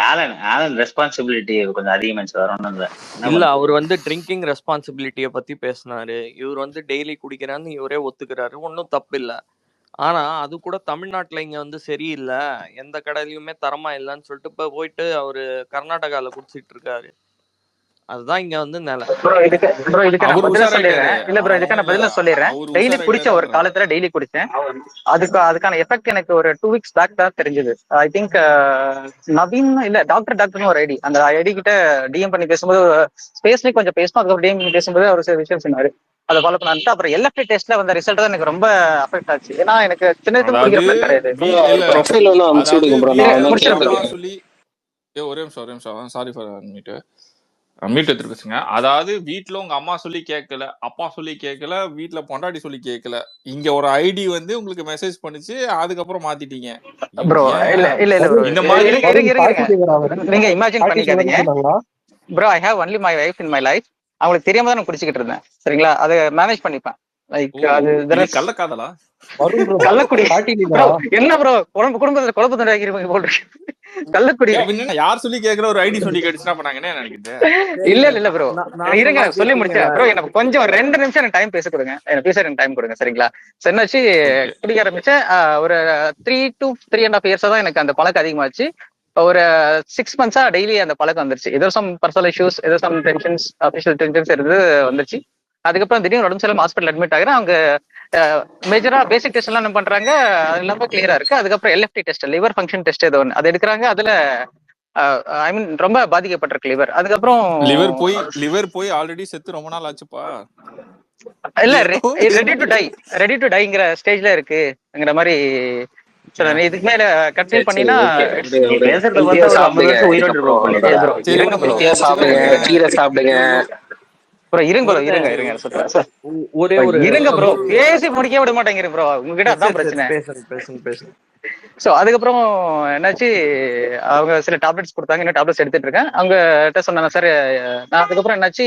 ஆலன் ரெஸ்பான்சிபிலிட்டி கொஞ்சம் அதிகமாச்சு, வேற ஒண்ணும் இல்ல. என்ன இல்ல, அவர் பண்றது? வந்து ட்ரிங்கிங் ரெஸ்பான்சிபிலிட்டியை பத்தி பேசினாரு, இவர் வந்து டெய்லி குடிக்கிறான்னு இவரே ஒத்துக்கிறாரு, ஒன்றும் தப்பு இல்லை. ஆனா அது கூட தமிழ்நாட்டுல இங்க வந்து சரியில்லை, எந்த கடையிலயுமே தரமா இல்லைன்னு சொல்லிட்டு இப்ப போயிட்டு அவரு கர்நாடகால குடிச்சிட்டு இருக்காரு. அதுதான் இங்க வந்து நிலை. இதுக்கு நான் அவர் பதில உஷாராயிட்டாரு, சொல்லிடுறேன். இல்ல ப்ரோ இதுக்கு ஒண்ணும் நான் இல்ல, பதில சொல்லிடுறேன். அவர் டெய்லி குடிச்ச ஒரு உஷாராயிட்டாருன்ற. காலத்துல டெய்லி குடிச்சேன். அதுக்கான எஃபெக்ட் எனக்கு ஒரு 2 weeks பேக் தான் தெரிஞ்சது. ஐ திங்க் நவீன் இல்ல டாக்டர்னு ஒரு ஐடி, அந்த ஐடி கிட்ட டிஎம் பண்ணி பேசும்போது ஸ்பேஸ்லயே கொஞ்சம் பேசணும், அதுக்கப்புறம் டிஎம் பண்ணி பேசும்போது அவர் சில விஷயம் சொன்னாரு, அதை ஃபாலோ பண்ணாரு. அப்புறம் எல்எஃப்டி டெஸ்ட்ல வந்த ரிசல்ட் தான் எனக்கு ரொம்ப அஃபெக்ட் ஆச்சு. ஏன்னா எனக்கு சின்னதும் அதாவது குடிக்கிற பழக்கம் கிடையாது. வீட்ல இல்ல, ப்ரொஃபைல் ஒன்று அனுப்பிச்சு அதாவது விடுங்க ப்ரோ, நான் வீட்ல வேணா வந்து முடிச்சிடும் ப்ரோ. அம்மா கேட்டுக்கிறேன். சொல்லி ஒரே நிமிஷம் சாரி ஃபார் மீட் எடுத்துட்டு பேசுங்க. அதாவது வீட்டுல உங்க அம்மா சொல்லி கேட்கல, அப்பா சொல்லி கேட்கல, வீட்டுல பொண்டாட்டி சொல்லி கேட்கல, இங்க ஒரு ஐடி வந்து உங்களுக்கு மெசேஜ் பண்ணுச்சு, அதுக்கப்புறம் மாத்திட்டீங்க. ப்ரோ இல்ல ஏன் இல்ல இல்ல ப்ரோ, இந்த மாதிரி? இருங்க நீங்க இமேஜின் பண்ணிக்காதீங்க. Bro I have only my wife in my life, அவங்களுக்கு தெரியாம தான் நான் குடிச்சிக்கிட்டு இருந்தேன், சரிங்களா? அதை மேனேஜ் பண்ணிப்பேன். லைக் அது இது கள்ளக்காதலா? கள்ளக்குடி ப்ரோ, என்ன ப்ரோ குடும்பத்துல குழப்பத்தை ஆகிருப்பீங்க போல் இருக்கு. கள்ளக்குடி யார் சொல்லி கேட்கற ஒரு ஐடி சொல்லி கேட்டுச்சுன்னா பண்ணாங்க என்ன நினைக்குது? இல்ல ப்ரோ, இருங்க சொல்லி முடிச்சேன் ப்ரோ. எனக்கு கொஞ்சம் 2 நிமிஷம் எனக்கு டைம் பேச கொடுங்க, எனக்கு பேச எனக்கு டைம் கொடுங்க, சரிங்களா? என்னாச்சு, குடிக்க ஆரம்பிச்சேன். ஒரு 3 to 3.5 years தான் எனக்கு அந்த பழக்கம் அதிகமாச்சு. ஒரு 6 months டெய்லி அந்த பழக்கம் வந்துருச்சு. ஏதோ சம் பர்சனல் இஷ்யூஸ், ஏதோ சம் டென்ஷன்ஸ், அபிஷியல் டென்ஷன்ஸ் இருந்து வந்துருச்சு. அதுக்கப்புறம் திடீர்னு உடம்பு சரியில்லாம ஹாஸ்பிட்டல் அட்மிட் ஆகிறேன். அவங்க மேஜரா பேசிக் டெஸ்ட் எல்லாம் என்ன பண்றாங்க, அது இல்லாம கிளியரா இருக்கு. அதுக்கப்புறம் LFT test, liver function test ஏதோ ஒன்று அது எடுக்கிறாங்க. அதுல ஐ மீன் ரொம்ப பாதிக்கப்பட்டிருக்கு லிவர். அதுக்கப்புறம் லிவர் போய் ஆல்ரெடி செத்து ரொம்ப நாள் ஆச்சுப்பா. இல்ல ரெடி டு டைங்கிற ஸ்டேஜ்ல இருக்குங்கிற மாதிரி சொல்றேன். இதுக்கு மேல கண்டினியூ பண்ணினா பேசுறத பார்த்தா ஒரு 50 வருஷம் உயிரோடு இருப்போம் போல. இருங்க ப்ரோ, சாப்பிடுங்க, கீரை சாப்பிடுங்க ப்ரோ, இருங்க சொல்றேன். ஒரே ஒரு இருங்க ப்ரோ, பேசி முடிக்க விட மாட்டேங்கிறீங்க ப்ரோ, உங்ககிட்ட அதான் பிரச்சனை. பேசுங்க. ஸோ அதுக்கப்புறம் என்னாச்சு, அவங்க சில டேப்லெட்ஸ் கொடுத்தாங்க, இன்னும் டேப்லெட்ஸ் எடுத்துட்டு இருக்கேன். அவங்க கிட்ட சொன்னாங்க சார். நான் அதுக்கப்புறம் என்னாச்சு,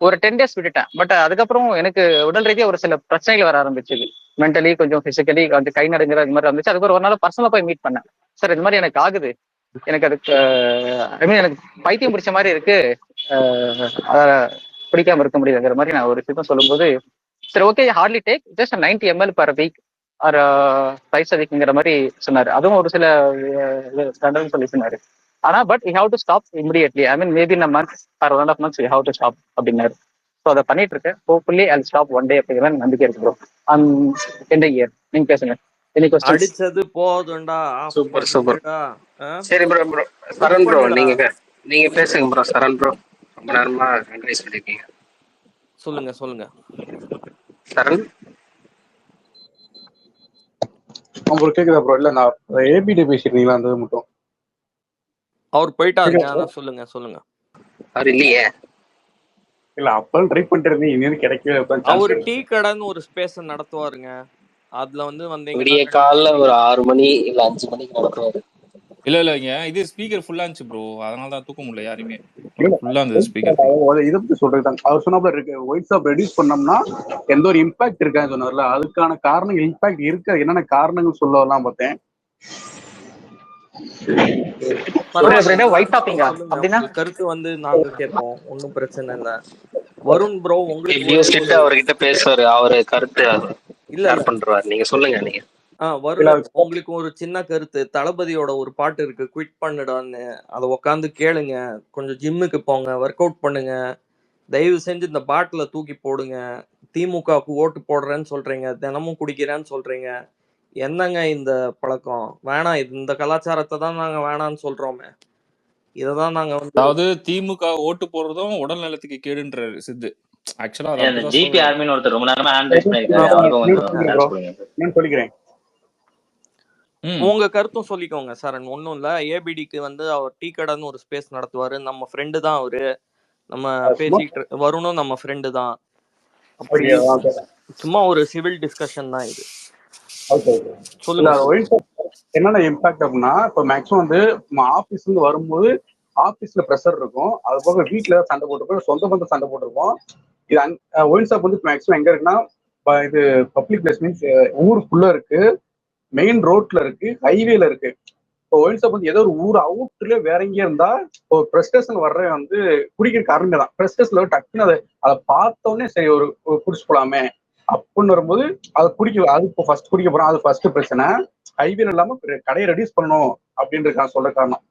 ஒரு 10 days விட்டுட்டேன். பட் அதுக்கப்புறம் எனக்கு உடல் ரீதியாக ஒரு சில பிரச்சனைகள் வர ஆரம்பிச்சுது. மென்டலி கொஞ்சம் பிசிக்கலி கொஞ்சம் கை நடுங்கிற இது மாதிரி இருந்துச்சு. அதுக்கு ஒரு நாள் பர்சனலா போய் மீட் பண்ணேன். சார் இது மாதிரி எனக்கு ஆகுது, எனக்கு அதுக்கு ஐ மீன் எனக்கு பைத்தியம் பிடிச்ச மாதிரி இருக்கு, பிடிக்காம இருக்க முடியுதுங்கிற மாதிரி நான் ஒரு விஷயம் சொல்லும்போது, சரி okay hardly take just 90 ml per week or price அதிகங்கிற மாதிரி சொன்னாரு. அதுவும் ஒரு சில தண்டனை சொல்லி சொன்னாரு. ஆனா but you have to stop immediately. I mean maybe in month or 1.5 months you have to stop அப்படின்னாரு. ஸோ அதை பண்ணிட்டு இருக்கேன். Hopefully I stop one day அப்படிங்கிற நம்பிக்கை இருக்கு ப்ரோ. எந்த இயர் நீங்க பேசுங்க. Any questions? அடிச்சது போதும்டா, ஆஃப் சூப்பர் சூப்பர். பண்ணுடா. சரி ப்ரோ ப்ரோ குக் சரண் ப்ரோ பண்ணுடா. நீங்க பேசுங்க ப்ரோ. சரண் ப்ரோ ரொம்ப நேரமா அட்வைஸ் பண்ணிருக்கீங்க. சொல்லுங்க சொல்லுங்க சரண் உங்களுக்கு கேக்குதா ப்ரோ? இல்ல நான் ஏபிடி பேசிருந்தீங்களா அந்த இது மட்டும் அவர் போயிட்டாருங்க. கேக்குதா? ஆனா சொல்லுங்க சொல்லுங்க. அவர் இல்லையே. இல்ல அப்பெல்லாம் ட்ரை பண்ணிட்டு இருந்தீங்க, இன்னும் கிடைக்கவே சான்ஸ் அவரு கிடைக்கும். டீ கடைன்னு ஒரு ஸ்பேஸ் நடத்துவாருங்க. அதுல வந்து வந்தீங்கன்னா விடிய காலைல ஒரு 6 மணி இல்ல 5 மணிக்கு நடத்துவாரு. இல்ல இது ஸ்பீக்கர் ஃபுல்லா இருந்துச்சு ப்ரோ, அதனால தான் தூக்க முடியல யாருமே. ஃபுல்லா இருந்தது ஸ்பீக்கர். இதை பத்தி சொல்றேன். அவர் சொன்னாப்ல இருக்கு ஒயிட் ஷாப் ரெடியூஸ் பண்ணோம்னா எந்த ஒரு இம்பாக்ட் இருக்கான்னு சொன்னார்ல, அதுக்கான காரணம் இம்பாக்ட் இருக்க என்னென்ன காரணங்கள் சொல்லலாம் பார்த்தேன். பரவாயில்ல, ஒயிட் டாப்பிங்கா சொல்லுங்க. அப்படின்னா உங்க கருத்து வந்து நாங்க கேட்போம், ஒன்னும் பிரச்சனை இல்ல. வருண் ப்ரோ, உங்களுக்கு எப்படியோ ஒரே ஒரு ஸ்ட்ரிக்டா அவர்கிட்ட பேசுவாரு. அவரு கருத்து இல்ல ஷேர் இல்ல பண்றாரு. நீங்க சொல்லுங்க. நீங்க வருண், உங்களுக்கு ஒரு சின்ன கருத்து. தளபதியோட ஒரு பாட்டு இருக்கு, குவிட் பண்ணுடான்னு. அதை உக்காந்து கேளுங்க. கொஞ்சம் ஜிம்முக்கு போங்க, ஒர்க் அவுட் பண்ணுங்க. தயவு செஞ்சு இந்த பாட்டில தூக்கி போடுங்க. திமுகவுக்கு ஓட்டு போடுறேன்னு சொல்றீங்க, தினமும் குடிக்கிறேன்னு சொல்றீங்க. என்னங்க இந்த பழக்கம்? வேணாம். இந்த கலாச்சாரத்தை தான் நாங்க வேணாம்னு சொல்றோமே. இததான் நாங்க வந்து அதாவது திமுக ஓட்டு போடுறதும் உடல் நலத்துக்கு கேடுன்றாரு சித்து. ஆக்சுவலா அது அந்த அப்படிதான் ஜிபி சொல்றாரு. ஆர்மின்னு ஒருத்தர் ரொம்ப நேரமா ஹேண்ட் ரைஸ் பண்ணிருக்காரு, அவருக்கும் கொஞ்சம் சான்ஸ் கொடுங்க. நான் சொல்லிக்கிறேன். உங்க கருத்தும் சொல்லிக்கோங்க சரண். ஒன்றும் இல்லை. ஏபிடிக்கு வந்து அவர் டீ கடைன்னு ஒரு ஸ்பேஸ் நடத்துவாரு. நம்ம ஃப்ரெண்டு தான் அவரு. நம்ம பேசிட்டு வருணும், நம்ம ஃப்ரெண்டு தான். அப்படி சும்மா ஒரு சிவில் டிஸ்கஷன் தான் இது. சொல்லுங்க. என்னென்ன இம்பாக்ட் அப்படின்னா, இப்போ மேக்ஸிமம் வந்து நம்ம ஆபீஸ்ல இருந்து வரும்போது ஆபீஸ்ல ப்ரெஷர் இருக்கும். அது போக வீட்டுல சண்டை போட்டிருப்போம், சொந்த பந்த சண்டை போட்டிருப்போம். இது ஒயின் ஷாப் வந்து மேக்ஸிமம் எங்க இருக்குன்னா, இது பப்ளிக் பிளேஸ் மீன்ஸ் ஊருக்குள்ள இருக்கு, மெயின் ரோட்ல இருக்கு, ஹைவேல இருக்கு. இப்போ ஒயின் ஷாப் வந்து ஏதோ ஒரு ஊர் அவுட்ல வேற எங்கேயா இருந்தா, இப்போ பிரஸ்டேஷன் வர்ற வந்து குடிக்கிற காரணமே தான். பிரஸ்டேஷன்ல டக்குன்னு அதை பார்த்தோன்னே சரி ஒரு குடிச்சு போலாமே அப்படின்னு வரும்போது அதை குடிக்க, அது இப்போ ஃபர்ஸ்ட் குடிக்க போறோம். அது ஃபர்ஸ்ட் பிரச்சனை. ஹைவேல இல்லாம கடையை ரெடியூஸ் பண்ணணும் அப்படின்றது சொல்ற காரணம்.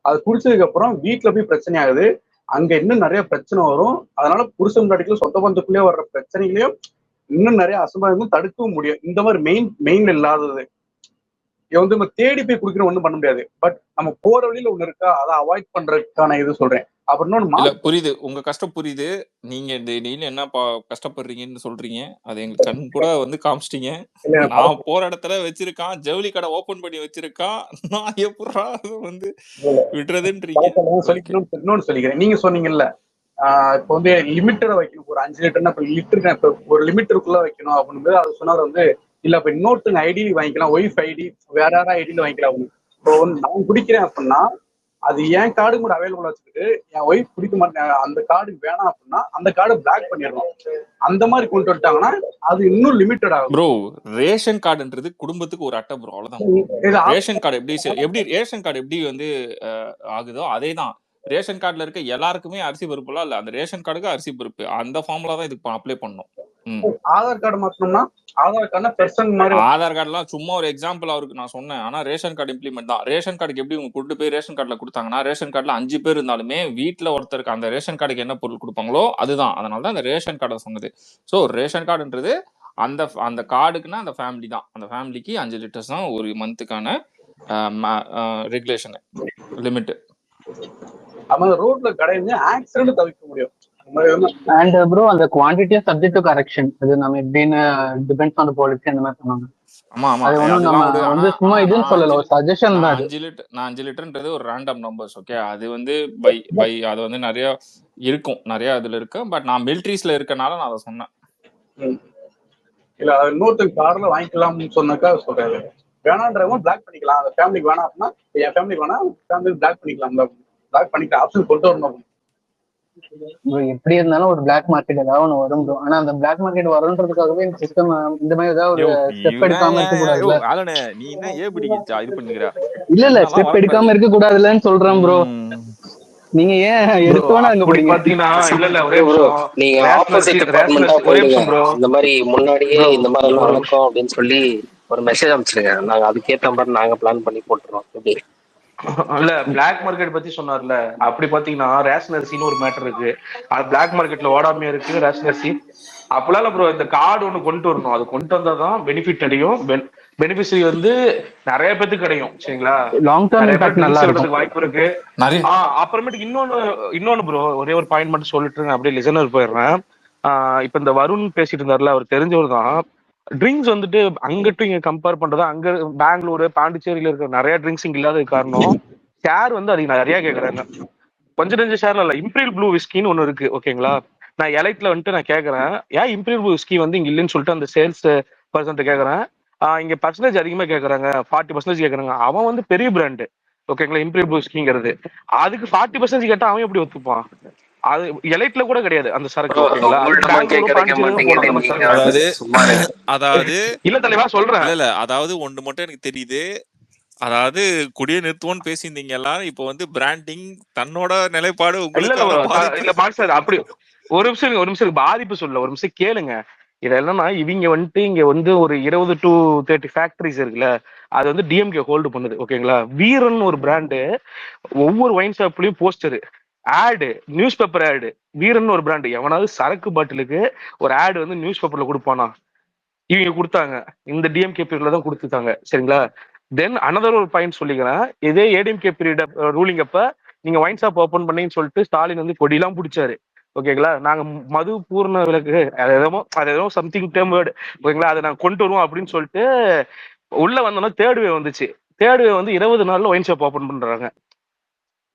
அது குடிச்சதுக்கு அப்புறம் வீட்டுல போய் பிரச்சனை ஆகுது. அங்க இன்னும் நிறைய பிரச்சனை வரும். அதனால புருஷன் காட்டிலும் சொந்த பந்தத்துக்குள்ளேயே வர்ற பிரச்சனைகளையும் இன்னும் நிறைய அசம்பாவிதமும் தடுக்கவும் முடியும். இந்த மாதிரி மெயின் இல்லாதது இதை வந்து நம்ம தேடி போய் குடிக்கணும், ஒண்ணும் பண்ண முடியாது. பட் நம்ம போற வழியில ஒண்ணு இருக்கா, அதை அவாய்ட் பண்றதுக்கான இது சொல்றேன். அப்புறம் புரியுது, உங்க கஷ்டம் புரியுது. நீங்க டெய்லி என்ன கஷ்டப்படுறீங்கன்னு சொல்றீங்க, அது எங்களுக்கு கண் கூட வந்து காமிச்சிட்டீங்க. நான் போற இடத்துல வச்சிருக்கான், ஜவுளி கடை ஓபன் பண்ணி வச்சிருக்கான், நான் எப்படா வந்து விடுறதுன்றீங்க. இன்னொன்னு சொல்லிக்கிறேன். நீங்க சொன்னீங்கல்ல, இப்போ வந்து லிமிட்டடா வைக்கணும். ஒரு 5 லிட்டர்னா லிட்டருக்கு ஒரு லிமிட்டருக்குள்ள வைக்கணும் அப்படின்னு அது சொன்னார் வந்து, இல்ல இப்ப இன்னொருத்தங்க ஐடி வாங்கிக்கலாம், ஒய்ஃப் ஐடி வேற யாரா ஐடியில வாங்கிக்கலாம். இப்போ நான் குடிக்கிறேன் அப்படின்னா அது என் கார்டு கூட அவைலபிளா வச்சுக்கிட்டு என் ஒய்ஃப் குடிக்க மாட்டேன், அந்த கார்டு வேணாம் அப்படின்னா அந்த கார்டை பிளாக் பண்ணிடணும். அந்த மாதிரி கொண்டு வந்துட்டாங்கன்னா அது இன்னும் லிமிட்டட் ஆகும். ப்ரோ, ரேஷன் கார்டுன்றது குடும்பத்துக்கு ஒரு அட்டை ப்ரோ, அவ்வளவுதான். ரேஷன் கார்டு எப்படி ரேஷன் கார்டு எப்படி வந்து ஆகுதோ அதே தான். ரேஷன் கார்டுல இருக்க எல்லாருக்குமே அரிசி பருப்புலாம் இல்ல, அந்த ரேஷன் கார்டுக்கு அரிசி பருப்பு அந்த ஃபார்முலா தான் இதுக்கு அப்ளை பண்ணணும். ஆதார் கார்டு மாத்தணும்னா ஆதார் கார்டு பெர்சன் மாதிரி. ஆதார் கார்டுலாம் சும்மா ஒரு எக்ஸாம்பிள் அவருக்கு நான் சொன்னேன். ஆனா ரேஷன் கார்டு இம்ப்ளிமெண்ட் தான். ரேஷன் கார்டுக்கு எப்படி உங்க கூட்டு போய் ரேஷன் கார்டுல கொடுத்தாங்கன்னா, ரேஷன் கார்டுல 5 பேர் இருந்தாலுமே வீட்டுல ஒருத்தருக்கு அந்த ரேஷன் கார்டுக்கு என்ன பொருள் கொடுப்பாங்களோ அதுதான். அதனாலதான் அந்த ரேஷன் கார்டை சொன்னது. ஸோ ரேஷன் கார்டுன்றது அந்த கார்டுக்குன்னா அந்த ஃபேமிலி தான். அந்த ஃபேமிலிக்கு 5 லிட்டர்ஸ் தான் ஒரு மந்த்துக்கான ரெகுலேஷன் லிமிட். ரோட்ல கடையில ஆக்சிடென்ட் தவிர்க்க முடியும். அண்ட் ப்ரோ அந்த குவாண்டிட்டி சப்ஜெக்ட் டு கரெக்ஷன், அது நம்ம எப்படின்னு டிபெண்ட்ஸ் ஆன் தி பாலிசி அந்த மாதிரி சொன்னாங்க. ஆமா ஆமா, அது ஒண்ணும் நம்ம வந்து சும்மா இதுன்னு சொல்லல, ஒரு சஜஷன் தான். 5 லிட்டர்ன்றது ஒரு ரேண்டம் நம்பர்ஸ். ஓகே, அது வந்து பை அது வந்து நிறைய இருக்கும், நிறைய அதுல இருக்கு. பட் நான் மிலிட்ரிஸ்ல இருக்கனால நான் அதை சொன்னேன். இல்ல இன்னொருத்தர் கார்ல வாங்கிக்கலாம்னு சொன்னாக்கா சொல்றாரு, வேணான்றவங்க பிளாக் பண்ணிக்கலாம். அந்த ஃபேமிலிக்கு வேணாம் அப்படின்னா என் ஃபேமிலிக்கு வேணா, ஃபேமிலி பிளாக் பண்ணிக்கலாம். பிளாக் பண்ணிக்க ஆப்ஷன் கொண்டு வரணும். எப்படி இருந்தாலும் ஒரு பிளாக் மார்க்கெட் ஏதாவது ஒன்று வரும் ப்ரோ. ஆனா அந்த பிளாக் மார்க்கெட் வரும்ன்றதுக்காகவே இந்த சிஸ்டம் இந்த மாதிரி ஏதாவது ஒரு ஸ்டெப் எடுக்காம இருக்க கூடாதுல்ல. நீ என்ன ஏபிடி இது பண்ணிக்கிற? இல்ல ஸ்டெப் எடுக்காம இருக்க கூடாதுல்லன்னு சொல்றேன் ப்ரோ. நீங்க ஏன் ப்ரோ எடுத்தோன்னு அங்க அப்படி போறீங்க? பாத்தீங்கன்னா இல்ல இல்ல ஒரே ப்ரோ நிமிஷம். நீங்க ஆப்போசிட் ரேஷனரிசி டிபார்ட்மெண்டா ஒரே போயிடுங்க. நிமிஷம் ப்ரோ. இந்த மாதிரி முன்னாடியே ப்ரோ இந்த மாதிரி எல்லாம் ஒரு நிமிஷம். நடக்கும் அப்படின்னு சொல்லி ஒரு மெசேஜ் அனுப்பிச்சிருங்க. நாங்க அதுக்கேத்த மாதிரி நாங்க பிளான் பண்ணி போட்டுறோம். எப்படி இல்ல பிளாக் மார்க்கெட் பத்தி சொன்னார்ல, அப்படி பாத்தீங்கன்னா ரேஷன் அரிசின்னு ஒரு மேட்டர் இருக்கு. அது பிளாக் மார்க்கெட்ல ஓடாமையா இருக்கு ரேஷன் அரிசி. அப்பெல்லாம் ப்ரோ இந்த கார்டு ஒண்ணு கொண்டு வரணும். அது கொண்டு வந்தாதான் பெனிஃபிட் அடையும். பெனிஃபிஷரி வந்து நிறைய பேத்துக்கு கிடைக்கும். சரிங்களா? லாங் டேர்ம் நிறைய பேர் இம்பாக்ட் நல்லா ட்ரிங்க்ஸ் இருக்கும். எடுக்கிறதுக்கு வாய்ப்பு இருக்கு. நிறைய அப்புறமேட்டுக்கு இன்னொன்னு ப்ரோ, ஒரே ஒரு பாயிண்ட் மட்டும் சொல்லிட்டு நான் அப்படியே லிசனர் போயிடுறேன். இப்ப இந்த வருண் பேசிட்டு இருந்தாருல, அவர் தெரிஞ்சவர் தான். ட்ரிங்க்ஸ் வந்துட்டு அங்கிட்டும் இங்க கம்பேர் பண்றதா, அங்க பெங்களூர் பாண்டிச்சேரியில இருக்கிற நிறைய ட்ரிங்க்ஸ் இங்க இல்லாத காரணம் ஷேர் வந்து அதுக்கு நிறைய கேக்குறாங்க. கொஞ்சம் நெஞ்ச ஷேர்ல இல்ல, இம்பீரியல் ப்ளூ விஸ்கின்னு ஒண்ணு இருக்கு. ஓகேங்களா? நான் எலைட்ல வந்துட்டு நான் கேக்குறேன், ஏன் இம்பீரியல் ப்ளூ விஸ்கி வந்து இங்க இல்லைன்னு சொல்லிட்டு அந்த சேல்ஸ் பர்சன்ட் கேக்குறேன். இங்க பர்சன்டேஜ் அதிகமா கேக்குறாங்க, 40% கேக்குறாங்க. அவன் வந்து பெரிய பிராண்டு. ஓகேங்களா? இம்பீரியல் ப்ளூ விஸ்கிங்கிறது அதுக்கு 40% கேட்டா அவன் எப்படி ஒத்துப்பான்? அது எலைட்ல கூட கிடையாது அந்த சரக்கு. ஓகேங்களா? அது உங்கள்ட்ட பெங்களூரும் கேட்க பாண்டிச்சேரியும் போனா மாட்டேங்குது அந்த நீங்க சரக்கு வந்து அதாவது சும்மா இருங்க. அதாவது இல்ல தலைவா சொல்றேன். இல்ல அதாவது ஒண்ணு மட்டும் எனக்கு தெரியுது. அதாவது குடியை நிறுத்துவோன்னு பேசியிருந்தீங்க எல்லாரும். இப்போ வந்து பிராண்டிங் தன்னோட நிலைப்பாடு இல்ல உங்களுக்கான பாதிப்பு. இல்ல மாஸ்டர் அப்படி ஒரு நிமிஷம் பாதிப்பு சொல்ல ஒரு நிமிஷம் கேளுங்க. இது என்னன்னா இவங்க வந்துட்டு இங்க வந்து ஒரு 20 to 30 ஃபேக்டரிஸ் இருக்குல்ல, அது வந்து டிஎம்கே ஹோல்டு பண்ணுது. ஓகேங்களா? வீரன் ஒரு பிராண்டு, ஒவ்வொரு ஒயின் ஷாப்லயும் போஸ்டர் ஆடு, நியூஸ் பேப்பர் ஆடு. வீரன் ஒரு பிராண்டு, எவனாவது சரக்கு பாட்டிலுக்கு ஒரு ஆடு வந்து நியூஸ் பேப்பர்ல கொடுப்பானா? இவங்க கொடுத்தாங்க. இந்த டிஎம்கே பீரியட்ல தான் கொடுத்துட்டாங்க. சரிங்களா? தென் அனதர் ஒரு பாயிண்ட் சொல்லிக்கிறேன். இதே ஏடிஎம்கே பீரியட் ரூலிங் அப்ப நீங்க ஒயின் ஷாப் ஓபன் பண்ணீங்கன்னு சொல்லிட்டு ஸ்டாலின் வந்து கொடியெல்லாம் பிடிச்சாரு. ஓகேங்களா? நாங்க மது பூர்ண விலக்கு அது ஏதோ சம்திங் டேர்ம் வேர்டு. ஓகேங்களா? அதை நாங்க கொண்டு வருவோம் அப்படின்னு சொல்லிட்டு உள்ள வந்தோம்னா தேர்ட் வே வந்துச்சு. தேர்ட் வே வந்து 20 நாள்ல ஒயின் ஷாப் ஓபன் பண்றாங்க.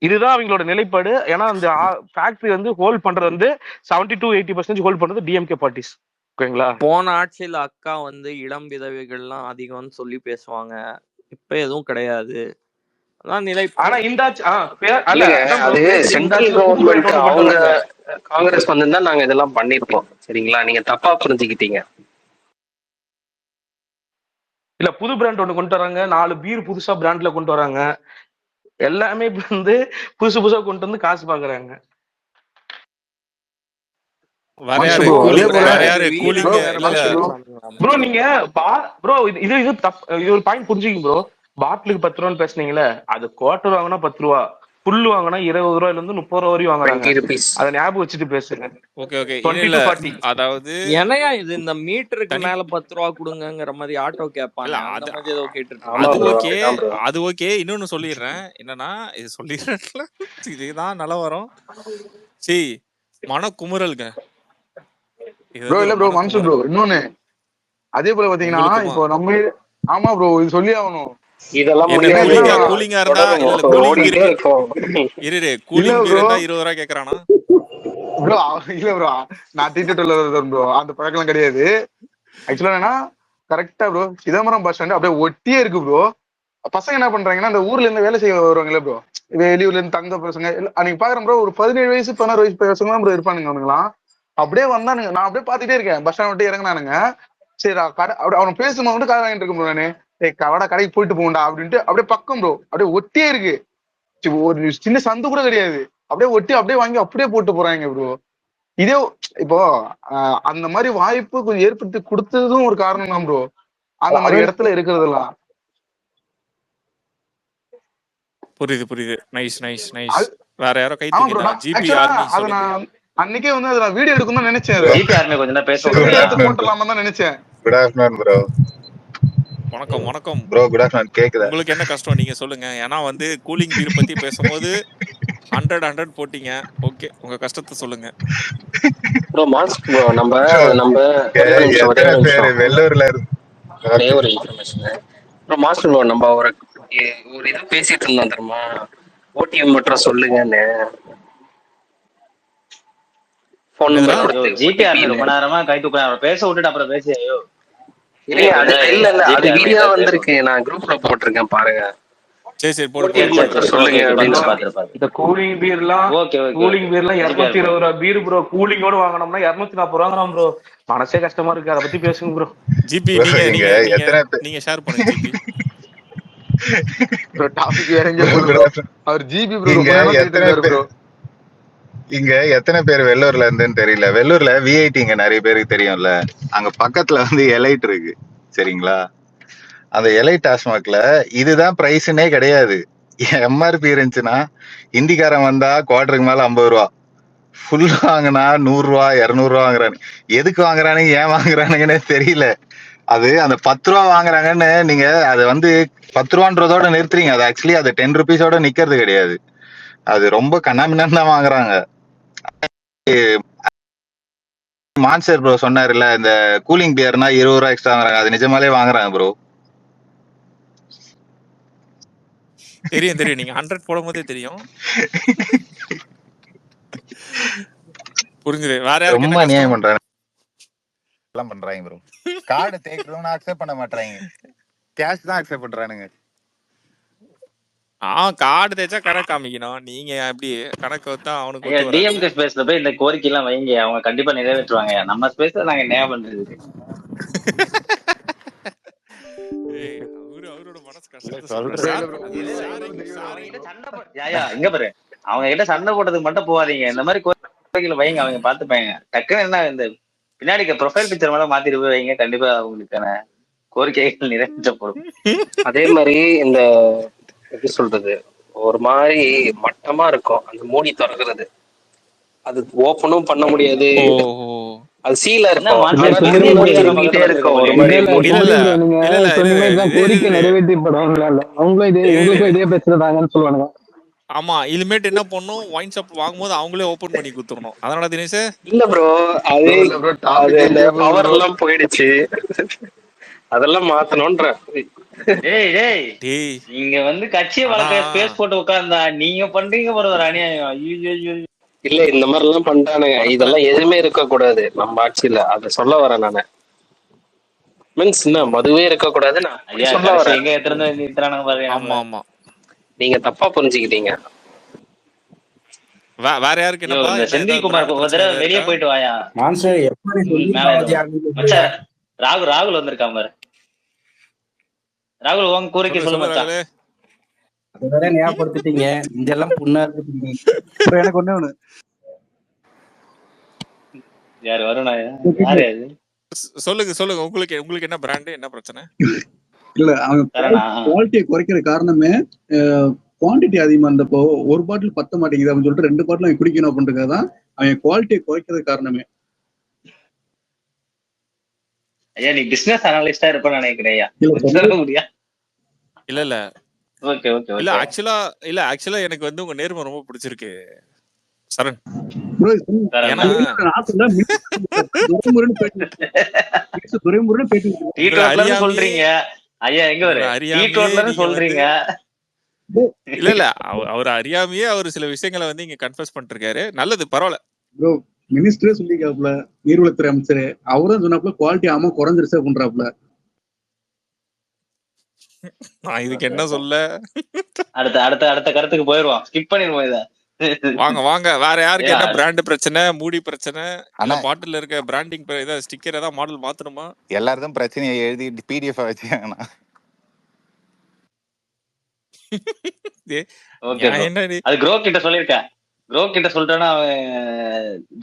இதுதான் அவங்களோட நிலைப்பாடு. ஏன்னா அந்த ஃபேக்டரி வந்து ஹோல்ட் பண்றது வந்து 70 to 80% ஹோல்ட் பண்றது டிஎம்கே பார்ட்டிஸ். ஓகேங்களா? போன ஆட்சியில அக்கா வந்து இளம் விதவைகள்லாம் அதிகம்னு சொல்லி பேசுவாங்க. இப்ப எதுவும் கிடையாது. அதான் நிலைப்பாடு. ஆனா இந்த ஆட்சி இல்லைங்க, அது சென்ட்ரல் கவர்மெண்ட் அவங்க கொண்டு வராங்க. காங்கிரஸ் வந்திருந்தா நாங்க இதெல்லாம் பண்ணிருப்போம். சரிங்களா? நீங்க தப்பா புரிஞ்சுக்கிட்டீங்க. இல்ல புது பிராண்ட் ஒண்ணு கொண்டு வராங்க, 4 பீர் புதுசா பிராண்ட்ல கொண்டு வராங்க. எல்லாமே இப்ப வந்து புதுசு புதுசா கொண்டு வந்து காசு பாக்குறாங்க. வேற யாரு ப்ரோ அதே கூலிங் போல வேற யாரு கூலிங் ப்ரோ நீங்க ப்ரோ இது தப்பு. இது ஒரு பாயிண்ட் புரிஞ்சுக்கிங்க ப்ரோ. பாட்டிலுக்கு 10 ரூபான்னு பேசுனீங்கல்ல, அது குவார்டர் வாங்கினா 10 ரூபா, புல் வாங்கினா 20 ரூபாயில இருந்து 30 ரூபா வரையும் வாங்குறாங்க. 20 rupees. அதை ஞாபகம் வச்சுட்டு பேசுங்க. ஓகே ஓகே 20 இல்ல to 40. அதாவது என்னையா இது இந்த மீட்டருக்கு மேல 10 ரூபா கொடுங்கிற மாதிரி ஆட்டோ கேட்பாங்க. இல்ல அந்த அது மாதிரி ஏதோ கேட்டுட்டு ஆமா அது bro, ஓகே அதுதான் bro. அது ஓகே. இன்னொன்னு சொல்லிடுறேன். என்னன்னா இது சொல்லிடுறேன்ல, இதுதான் நிலவரம். சரி, மனக்குமுறல்ங்க. இது ப்ரோ வந்து இல்ல ஒரு ப்ரோ மனசு ப்ரோ மனக்குமுறல் இன்னொன்னு அதே போல பாத்தீங்கன்னா உங்களுக்குமா. இப்போ நம்ம ஆமா ப்ரோ இது சொல்லி ஆகணும். இதெல்லாம் என்ன முடியாது. கூலிங்கா இருந்தா இல்ல தொடரும், கூலிங் ஓடிட்டே பீருக்கு இருக்கும். இரு கூலிங் பீர் இருந்தா 20 ரூபா கேக்குறானா? ப்ரோ இல்ல ப்ரோ நான் டீட்டெயில் ப்ரோ அந்த பழக்கம் கிடையாது. ஆக்சுவலா என்னன்னா கரெக்டா ப்ரோ சிதம்பரம் பஸ் ஸ்டாண்ட் அப்படியே ஒட்டியே இருக்கு ப்ரோ. பசங்க என்ன பண்றாங்கன்னா அந்த ஊர்ல இருந்து வேலை செய்ய வருவாங்களே ப்ரோ, வெளியூர்ல இருந்து தங்க பசங்க அன்னைக்கு பாக்குறேன் ப்ரோ, ஒரு 17 வயசு 16 வயசு பசங்க தான் ப்ரோ இருப்பானுங்க. அவனுங்களாம் அப்படியே வந்தானுங்க. நான் அப்படியே பாத்துட்டே இருக்கேன். பஸ் ஸ்டாண்ட் விட்டு இறங்கினானுங்க. சரி கடை அவனை பேசும்போது மட்டும் கடை வாங்கிட்டு இருக்கேன் ப்ரோ. நானு கடை கடைக்கு போயிட்டு போகண்டா அப்படின்ட்டு அப்படியே பக்கம் ப்ரோ அப்படியே ஒட்டியே இருக்கு. ஒரு சின்ன சந்து கூட கிடையாது. அப்படியே ஒட்டி அப்படியே வாங்கி அப்படியே போட்டு போறாங்க ப்ரோ. இதே இப்போ அந்த மாதிரி வாய்ப்பு கொஞ்சம் ஏற்படுத்தி கொடுத்ததும் ஒரு காரணம் தான் ப்ரோ. அந்த மாதிரி இடத்துல இருக்கிறதெல்லாம் புரியுது. நைஸ் வேற யாரோ கை ஆமா ப்ரோ. தூக்கிட்டா. ஜிபி ஆக்சுவலா ஆர்மி அதை சொல்லுங்க. நான் அன்னைக்கே வந்து அதை வீடியோ எடுக்கணும்னு நினைச்சேன். ஜிபி ஆர்மி கொஞ்ச நேரம் பேச வீடியோ எடுத்து போட்டுடலாமா தான் நினைச்சேன். Good afternoon bro. வணக்கம் ப்ரோ குட் ஆஃப்டர்நூன். கேக்குதா? உங்களுக்கு என்ன கஷ்டம் நீங்க சொல்லுங்க. ஏன்னா வந்து கூலிங் பீர் பத்தி பேசும்போது 100 போட்டீங்க. ஓகே உங்க கஷ்டத்தை சொல்லுங்க ப்ரோ மாஸ்க் ப்ரோ நம்ம ஒரே ஒரு நிமிஷம் வெள்ளூர்ல ஒரே ஒரு இன்ஃபர்மேஷன் ப்ரோ. மாஸ்டர் ப்ரோ நம்ம ஒரு இது பேசிட்டு இருந்தோம் தெரியுமா, ஓடிஎம் மட்டும் சொல்லுங்கன்னு போன் நம்பர் கொடுத்து. ஜிபி ஆர்மி ரொம்ப நேரமா கை தூக்குறாங்க. பேச விட்டுட்டு அப்புறம் பேசியோ. இல்ல அது வீடியோ வந்திருக்கு, நான் குரூப்ல போட்டிருக்கேன் பாருங்க. சரி போட்டு சொல்லுங்க அப்படின்னு இந்த கூலிங் பீர்லாம் 220 ரூபா பீர் ப்ரோ. கூலிங்கோட வாங்கினோம்னா 240 ரூபாங்கிறான் ப்ரோ. மனசே கஷ்டமா இருக்கு. அதை பத்தி பேசுங்க ப்ரோ. ஜிபி நீங்க ஷேர் பண்ணுங்க ஜிபி. ப்ரோ டாபிக் வேற எங்க போகுது. அவர் ஜிபி ப்ரோ ரொம்ப நேரம் கேட்டுட்டாரு ப்ரோ. இங்க எத்தனை பேர் வெள்ளூர்ல இருந்துன்னு தெரியல. வெள்ளூர்ல விஐடி இங்க நிறைய பேருக்கு தெரியும்ல. அங்க பக்கத்துல வந்து எலைட் இருக்கு, சரிங்களா? அந்த எலைட் டாஸ்மாக்ல இதுதான் பிரைஸ்னே கிடையாது. எம்ஆர்பி இருந்துச்சுன்னா இந்திக்காரன் வந்தா குவார்டருக்கு மேல 50 ரூபா, ஃபுல் வாங்கினா 100 ரூபா 200 ரூபா வாங்குறானு. எதுக்கு வாங்குறானுங்க ஏன் வாங்குறானுங்கன்னே தெரியல. அது அந்த 10 ரூபா வாங்குறாங்கன்னு நீங்க அதை வந்து 10 ரூபான்றதோட நிறுத்துறீங்க. அது ஆக்சுவலி அது 10 ருபீஸோட நிக்கிறது கிடையாது. அது ரொம்ப கண்ணாமின்னு தான் வாங்குறாங்க. மான்ஸ்டர் ப்ரோ சொன்னாருல்ல, இந்த கூலிங் பியர்னா 20 ரூபா எக்ஸ்ட்ரா வாங்குறாங்க. அது நிஜமாலே வாங்குறாங்க ப்ரோ. தெரியும் தெரியும், நீங்க 100 போடும் போதே தெரியும். புரிஞ்சுது. வேற யாருக்கு ரொம்ப என்ன அநியாயம் கஷ்டம்? பண்றாங்க எல்லாம் பண்றாங்க ப்ரோ. கார்டு தேய்க்கிறவங்க அக்செப்ட் பண்ண மாட்டாங்க, கேஷ் தான் அக்செப்ட் பண்றானுங்க. கார்டு தேய்ச்சா கணக்கு காமிக்கணும். நீங்க அப்படி கணக்கு வச்சா அவனுக்கு ஐயா ஒத்து வராதுல்ல. டிஎம்கே ஸ்பேஸ்ல போய் இந்த கோரிக்கை எல்லாம் வைங்க, அவங்க கண்டிப்பா நிறைவேற்றுவாங்க. நம்ம ஸ்பேஸ்ல நாங்க என்ன பண்றது? ஏய், அவரோட மனசு இல்ல கஷ்டத்தை சொல்றேன். சொல்றாரு. ப்ரோ அது இல்ல, ஷேரிங் அவங்க கிட்ட ஷேரிங். சண்டை யாயா இங்க பாரு, அவங்க கிட்ட சண்டை போட்டதுக்கு மட்டும் போவாதீங்க. இந்த மாதிரி கோரிக்கைகளை வைங்க, அவங்க பாத்துப்பாங்க. டக்குன்னு என்ன இந்த பின்னாடி ப்ரொஃபைல் பிக்சர் மேல மாத்திட்டு போய் வைங்க, கண்டிப்பா அவங்களுக்கான கோரிக்கைகள் நிறைவேற்றப்படும். அதே மாதிரி இந்த எப்படி சொல்றது, ஒரு மாதிரி மட்டமா இருக்கும் அந்த மூடி திறக்கிறது. அது ஓப்பனும் பண்ண முடியாது, ஓஹோ, அது சீல என்ன இருக்கும். இல்ல மான்சர் ஆனா பெரிய குமரி திரும்ப ப்ரோ, மூடிக்கார திரும்பிக்கிட்டே பக்கத்துல இருக்க இருக்கும் ஒரு போலயே. இல்ல மாதிரி இல்ல மூடி. இல்ல குமரி இல்ல ப்ரோ, நீங்க இல்ல இல்ல சொன்ன மாதிரி தான் கோரிக்கை இது நிறைவேற்றி படம் இல்ல, அவங்களும் இதே எங்களுக்கும் இதே பிரச்சனை தாங்கன்னு சொல்லுவானுங்க. ஆமா, இனிமேட்டு என்ன பண்ணும், ஒயின் ஷாப் வாங்கும்போது அவங்களே ஓபன் பண்ணி கொடுத்துடணும். அதனால தினேஷ் இல்ல ப்ரோ, அது ப்ரோ இல்ல ப்ரோ, அது டாபிக் அந்த சேஞ்ச் ஆகுது பவர் ப்ரோ. எல்லாம் போயிடுச்சு, அதெல்லாம் மாத்தணும்ன்ற. டேய் டேய், டேய். நீங்க வந்து கட்சியை ஆனா வளர்க்க ஸ்பேஸ் போட்டு உட்கார்ந்தா நீங்க பண்றீங்க ஒரு அநியாயம். ஐயோ, இல்ல இந்த மாதிரி எல்லாம் பண்றானுங்க. பரப்புற இதெல்லாம் எதுவுமே இருக்க கூடாது நம்ம ஆட்சியில, அத சொல்ல வரேன் நானு. மீன்ஸ் என்ன, மதுவே இருக்க கூடாது, நான் அப்படி ஐயா சொல்ல கடைசி வரேன். எங்க எத்தனை நிறுத்துறானுங்க பாருங்க ஆமா நம்மள. ஆமா. நீங்க தப்பா புரிஞ்சுக்கிட்டீங்க. வேற யாருக்கு ஐயோ, என்னப்பா, இந்த என்ன ஏதாவது செந்தில்குமார் பிராண்ட் ஒரு பிரச்சனை தடவை ஏதாவது வெளியே இருக்கா? போயிட்டு வாயா. மான்ஸ்டர் எப்படி மேல சொல்லிருக்காவது எதுவும் மச்சான், ராகுல் வந்திருக்கான் பாரு. ராகுல் உங்க கோரிக்கை சொல்லு சொல்லு சொல்லு மச்சான். ராகுலே. அதை வேற ஞாபகப்படுத்திட்டீங்க, இங்கெல்லாம் புண்ணா இருக்கு. அப்புறம் எனக்கு ஒண்ணு யாரு வருணா? யாரு அது? சொல்லுங்க சொல்லுங்க, உங்களுக்கு உங்களுக்கு என்ன பிராண்டு, என்ன பிரச்சனை? இல்ல, அவங்க சரணா? குவாலிட்டியை குறைக்கிற காரணமே குவான்டிட்டி அதிகமா இருந்தப்போ ஒரு பாட்டில் பத்த மாட்டேங்குது அப்படின்னு சொல்லிட்டு 2 பாட்டில் அவன் குடிக்கணும் அப்படின்றதுக்காக தான் அவன் குவாலிட்டியை குறைக்கிறது காரணமே. ஐயா நீ பிசினஸ் அனலிஸ்டா இருப்பேன்னு நினைக்கிறேன் ஐயா. இல்ல சொல்ல முடியா? இல்ல இல்ல ஓகே ஓகே இல்ல ஓகே. ஆக்சுவலா எனக்கு வந்து உங்க நேர்மை ரொம்ப பிடிச்சிருக்கு சரண். bro, ஏன்னா நான் சொல்ல துரைமுருகன் பேட்டி துரைமுருகன் பேட்டி டீ உங்களை டோட்ல இருந்து அறியாமையே சொல்றீங்க ஐயா. எங்க வரு உங்களை டீ அறியாமையே டோட்ல இருந்து நீங்க வந்து சொல்றீங்க. இல்ல இல்ல அவர் அறியாமையே அவர் சில விஷயங்களை வந்து இங்க கன்ஃபஸ் பண்ணிருக்காரு. நல்லது, பரவாயில்ல. ப்ரோ, மினிஸ்டரே சொல்லிக்காப்ல, நீர்வளத்துறை அமைச்சர் அவரும் சொன்னாப்ல குவாலிட்டி ஆமா குறைஞ்சிருச்சு அப்படின்றாப்ல. நான் இதுக்கு என்ன சொல்ல. அடுத்த அடுத்த அடுத்த கருத்துக்கு போயிருவோம், ஸ்கிப் பண்ணிடுவோம் இத. வாங்க வாங்க, வேற யாருக்கு ஐயா என்ன பிராண்ட் பிரச்சனை, மூடி பிரச்சனை, இல்ல ஆனா பாட்டில் இருக்க பிராண்டிங் ஏதாவது ஸ்டிக்கர் ஏதாவது மாடல் மாத்தணுமா? எல்லாரும் பிரச்சனையை எழுதி பிடிஎஃப் வச்சுக்காங்கண்ணா. ஏய், ஓகே நான் ப்ரோ, என்ன நீ அது க்ரோ கிட்ட சொல்லியிருக்கேன். க்ரோ கிட்ட சொல்லிட்டோன்னா அவன்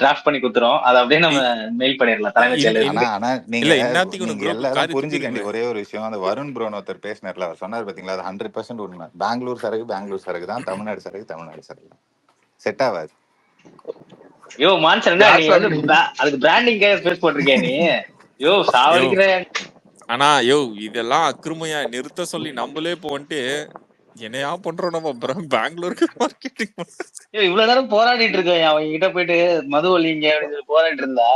டிராஃப்ட் பண்ணி குடுத்துரும். அதை அப்படியே நம்ம மெயில் பண்ணிடலாம் தலைமைச் செயலருக்கு. ஆனா நீங்க இல்ல இன்னாத்திக்கு நீங்க உனக்கு எல்லாரும் காரி புரிஞ்சுக்க துப்பிடுமே. வேண்டிய ஒரே ஒரு விஷயம், அந்த வருண் ப்ரோன்னு ஒருத்தர் பேசினார்ல, அவர் சொன்னார் பாத்தீங்களா, அது 100% உண்மை. பெங்களூர் சரக்கு பெங்களூர் சரக்கு தான், தமிழ்நாடு சரக்கு தமிழ்நாடு சரக்கு தான். செட் ஆகாது. யோ மான்சர் என்ன யார் நீ சார் வந்து நீங்க? அதுக்கு பிராண்டிங்காக ஸ்பேஸ் போட்டிருக்கேன் நீ. யோ யோ சாவடிக்கிற. ஆனா இதெல்லாம் அக்கிரமையா நிறுத்த சொல்லி நம்மளே இப்போ வந்துட்டு என்னையா பண்றோம் நம்ம பெங்களூருக்கு மார்க்கெட்டிங். யோ இவ்வளவு நேரம் போராடிட்டு இருக்கேன், அவங்க கிட்ட போயிட்டு மது ஒழிங்க அப்படின்னு சொல்லி போராடிட்டு இருந்தா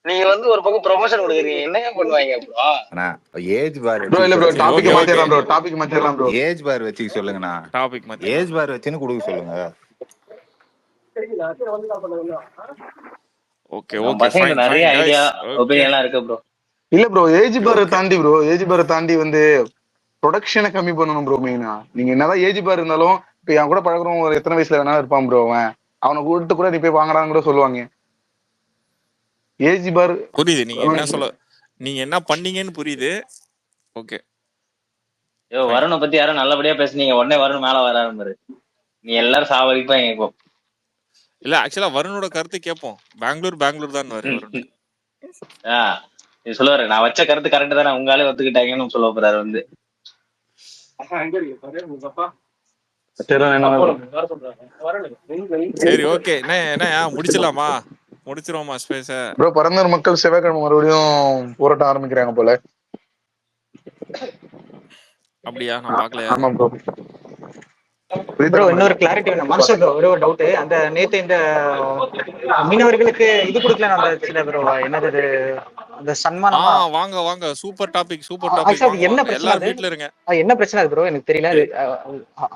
நீங்க வந்து ஒரு பக்கம் ப்ரொமோஷன் கொடுக்குறீங்க. என்னங்க பண்ணுவாங்க ப்ரோ? ஆனா ஏஜ் பார் ப்ரோ இல்ல வச்சு ப்ரோ, சரி, டாபிக் ஓகே ஓகே, மாத்திரலாம் ப்ரோ, டாபிக் மாத்திரலாம் ப்ரோ. ஏஜ் பார் வச்சுக்க சொல்லுங்கண்ணா. டாபிக் மாத்திடலாம். ஏஜ் பார் வச்சுன்னு கொடுக்க சொல்லுங்க. ஓகே நம்ம ஓகே, பசங்க ஃபைன் நிறைய fine idea guys. Okay opinion எல்லாம் இருக்கு ப்ரோ. இல்ல ப்ரோ, ஏஜ் பாரை ஓகே. தாண்டி ப்ரோ, ஏஜ் பாரை தாண்டி வந்து ப்ரொடக்ஷனை கம்மி பண்ணணும் ப்ரோ. மெயினா நீங்க என்னதான் ஏஜ் பார் இருந்தாலும், இப்ப என் கூட பழகுறவங்க ஒரு எத்தனை வயசுல வேணாலும் இருப்பான் ப்ரோ, அவனை கூப்பிட்டு கூட நீ போய் வாங்கடான்னு கூட சொல்லுவாங்க. ஏஜ் பார் புரியுது நீங்க என்ன சொல்ல, நீங்க என்ன பண்ணீங்கன்னு புரியுது. ஓகே யோ ஃபைன். வருணை பத்தி யாரும் நல்லபடியா பேசுனீங்க, உடனே வருண் மேல வராரு பாரு. நீ எல்லாரும் சாவடிப்பாங்க இப்போ. இல்ல ஆக்சுவலா வருணோட கருத்து கேட்போம். பெங்களூர் தான் வருண். நீ சொல்லுவாரு நான் வச்ச கருத்து கரெக்ட் தானே, உங்களாலே ஒத்துக்கிட்டாங்கன்னு சொல்ல போறாரு வந்து. சரி ஓகே, என்ன முடிச்சிடலாமா? முடிச்சிருவோமா ஸ்பேஸ? ப்ரோ பரந்தூர் மக்கள் செவ்வாய்க்கிழமை மறுபடியும் போராட்டம் ஆரம்பிக்கிறாங்க போல. அப்படியா? நான் பாக்கலையா? ஆமா ப்ரோ. ப்ரோ இன்னொரு கிளாரிட்டி வேணும் மனுஷன். ஒரு டவுட், அந்த நேத்து இந்த மீனவர்களுக்கு இது கொடுக்கல அந்த சில ப்ரோ, என்னது அந்த சன்மானமா? வாங்க சூப்பர் டாபிக் ஆக்சுவலி என்ன பிரச்சனை? எல்லாரும் வீட்ல இருங்க. என்ன பிரச்சனை ப்ரோ எனக்கு தெரியல.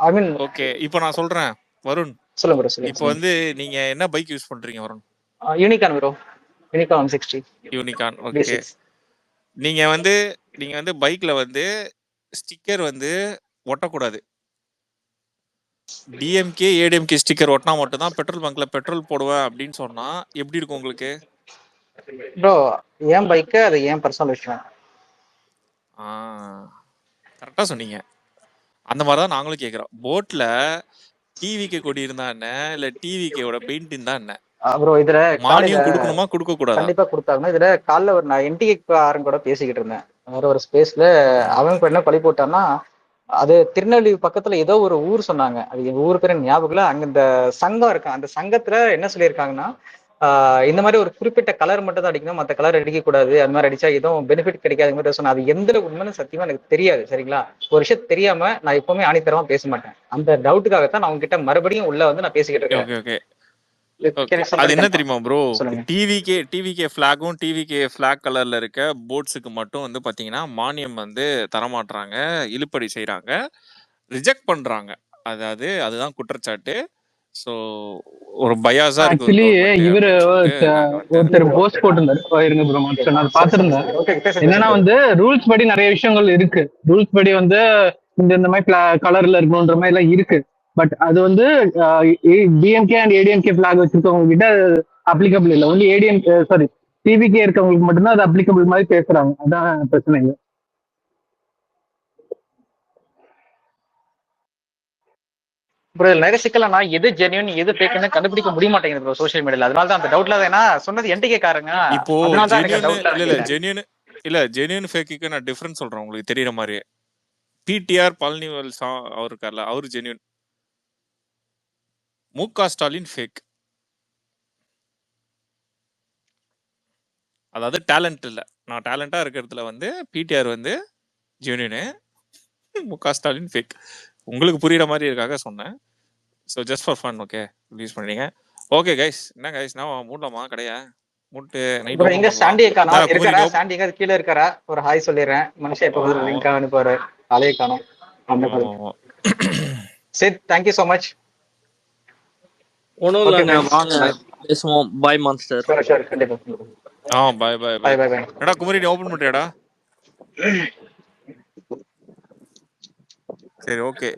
ஐ மீன் ஓகே இப்போ நான் சொல்றேன் வருண். சொல்லுங்க ப்ரோ சொல்லுங்க. இப்போ வந்து நீங்க என்ன பைக் யூஸ் பண்றீங்க Varun? Unicorn bro, unicorn 160. Unicorn. Okay. நீங்க வந்து பைக்ல வந்து ஸ்டிக்கர் வந்து ஒட்டக்கூடாது. டிஎம்கே ஏடிஎம்கே ஸ்டிக்கர் ஒட்டினா மட்டும் தான் பெட்ரோல் பங்க்ல பெட்ரோல் போடுவேன் அப்படின்னு சொன்னா எப்படி இருக்கும் உங்களுக்கு? ப்ரோ ஏன் பைக்கு, அது ஏன் பர்சனல் விஷயம். கரெக்டா சொன்னீங்க. அந்த மாதிரி தான் நாங்களும் கேட்குறோம். போட்ல டிவிக்கு கொடி இருந்தா என்ன, இல்ல டிவிக்கோட பெயிண்ட் இருந்தா என்ன? ப்ரோ இதுல மானியம் கொடுக்கணுமா கொடுக்க கூடாதா? கண்டிப்பா கொடுத்தாங்க. இதுல காலைல ஒரு நான் என்டிஏ ஆரன் கூட பேசிக்கிட்டு இருந்தேன் வேற ஒரு ஸ்பேஸ்ல. அவங்க என்ன பழி போட்டான்னா, அது திருநெல்வேலி பக்கத்துல ஏதோ ஒரு ஊர் சொன்னாங்க, அது எங்க ஊர் பேரு ஞாபகம் இல்லை. அங்க இந்த சங்கம் இருக்கு, அந்த சங்கத்துல என்ன சொல்லியிருக்காங்கன்னா, இந்த மாதிரி ஒரு குறிப்பிட்ட கலர் மட்டும் தான் அடிக்கணும், மற்ற கலர் அடிக்க கூடாது, அது மாதிரி அடிச்சா எதுவும் பெனிஃபிட் கிடைக்காது மாதிரி சொன்னா. அது எந்த உண்மைன்னு சத்தியமா எனக்கு தெரியாது சரிங்களா. ஒரு விஷயம் தெரியாம நான் எப்பவுமே ஆணித்தரமா பேச மாட்டேன். அந்த டவுட்டுக்காகத்தான் நான் உங்ககிட்ட மறுபடியும் உள்ள வந்து நான் பேசிக்கிட்டு இருக்கேன். ஓகே அது என்ன தெரியுமா ப்ரோ, டிவிகே ஃபிளாகும் டிவிகே ஃபிளாக் கலர்ல இருக்க போட்ஸுக்கு மட்டும் வந்து பாத்தீங்கன்னா மானியம் வந்து தரமாட்டுறாங்க, இழுப்படி செய்யறாங்க, ரிஜெக்ட் பண்றாங்க. அதாவது அதுதான் குற்றச்சாட்டு. ஸோ ஒரு பயாஸா இருக்கு. ஆக்சுவலி இவரு ஒருத்தர் போஸ்ட் போட்டிருந்தாரு, இருங்க ப்ரோ நான் பார்த்திருந்தேன். என்னன்னா வந்து ரூல்ஸ் படி நிறைய விஷயங்கள் இருக்கு. ரூல்ஸ் படி வந்து இந்த மாதிரி கலர்ல இருக்கணும்ன்ற மாதிரி எல்லாம் இருக்கு. பட் அது வந்து டிஎம்கே அண்ட் ஏடிஎம்கே பிளாக் வச்சிருக்கவங்க கிட்ட அப்ளிகபிள் இல்லை. ஒன்லி டிவிகே இருக்கவங்களுக்கு மட்டும்தான் அது அப்ளிகபிள் மாதிரி பேசுறாங்க. அதான் பிரச்சனை. இல்லை ப்ரோ நிறைய சிக்கலனா எது ஜென்யூன் எது ஃபேக்னு கண்டுபிடிக்க முடிய மாட்டேங்குது ப்ரோ சோஷியல் மீடியால. அதனால தான் அந்த டவுட்ல ஏன்னா சொன்னது என்டிகே காரங்க. இப்போ ஜென்யூன் ஃபேக்குக்கு நான் டிஃபரன்ஸ் சொல்றேன் உங்களுக்கு தெரியற மாதிரி. பிடிஆர் பழனிவேல் அவர் இருக்கார்ல, அவரு ஜென்யூன். முக ஸ்டாலின் ஃபேக். அதாவது டேலண்ட் இல்லை. நான் டேலண்டா இருக்கிறதுல வந்து பிடிஆர் வந்து ஜென்யூனு, முக ஸ்டாலின் ஃபேக். உங்களுக்கு புரியுற மாதிரி இருக்காக சொன்னேன். So just for fun. Okay release பண்ணீங்க. ஓகே கைஸ், என்ன கைஸ் நான் மூடலாமா கடையா? மூட்டு நைட் எங்க சாண்டி காணோம் இருக்காரா? சாண்டி எங்க கீழே இருக்காரா? ஒரு ஹாய் சொல்லிடுறேன். மனுஷன் எப்போ லிங்க் அனுப்புவாரு, அலையே காணோம். சரி தேங்க்யூ ஸோ மச். ஒன்றும் இல்லைங்க, வாங்க பேசுவோம். பாய் மான்ஸ்டர். கண்டிப்பா. பாய் பாய் பாய் பாய். என்னடா குமரி நீ ஓபன் பண்ணியாடா? சரி ஓகே.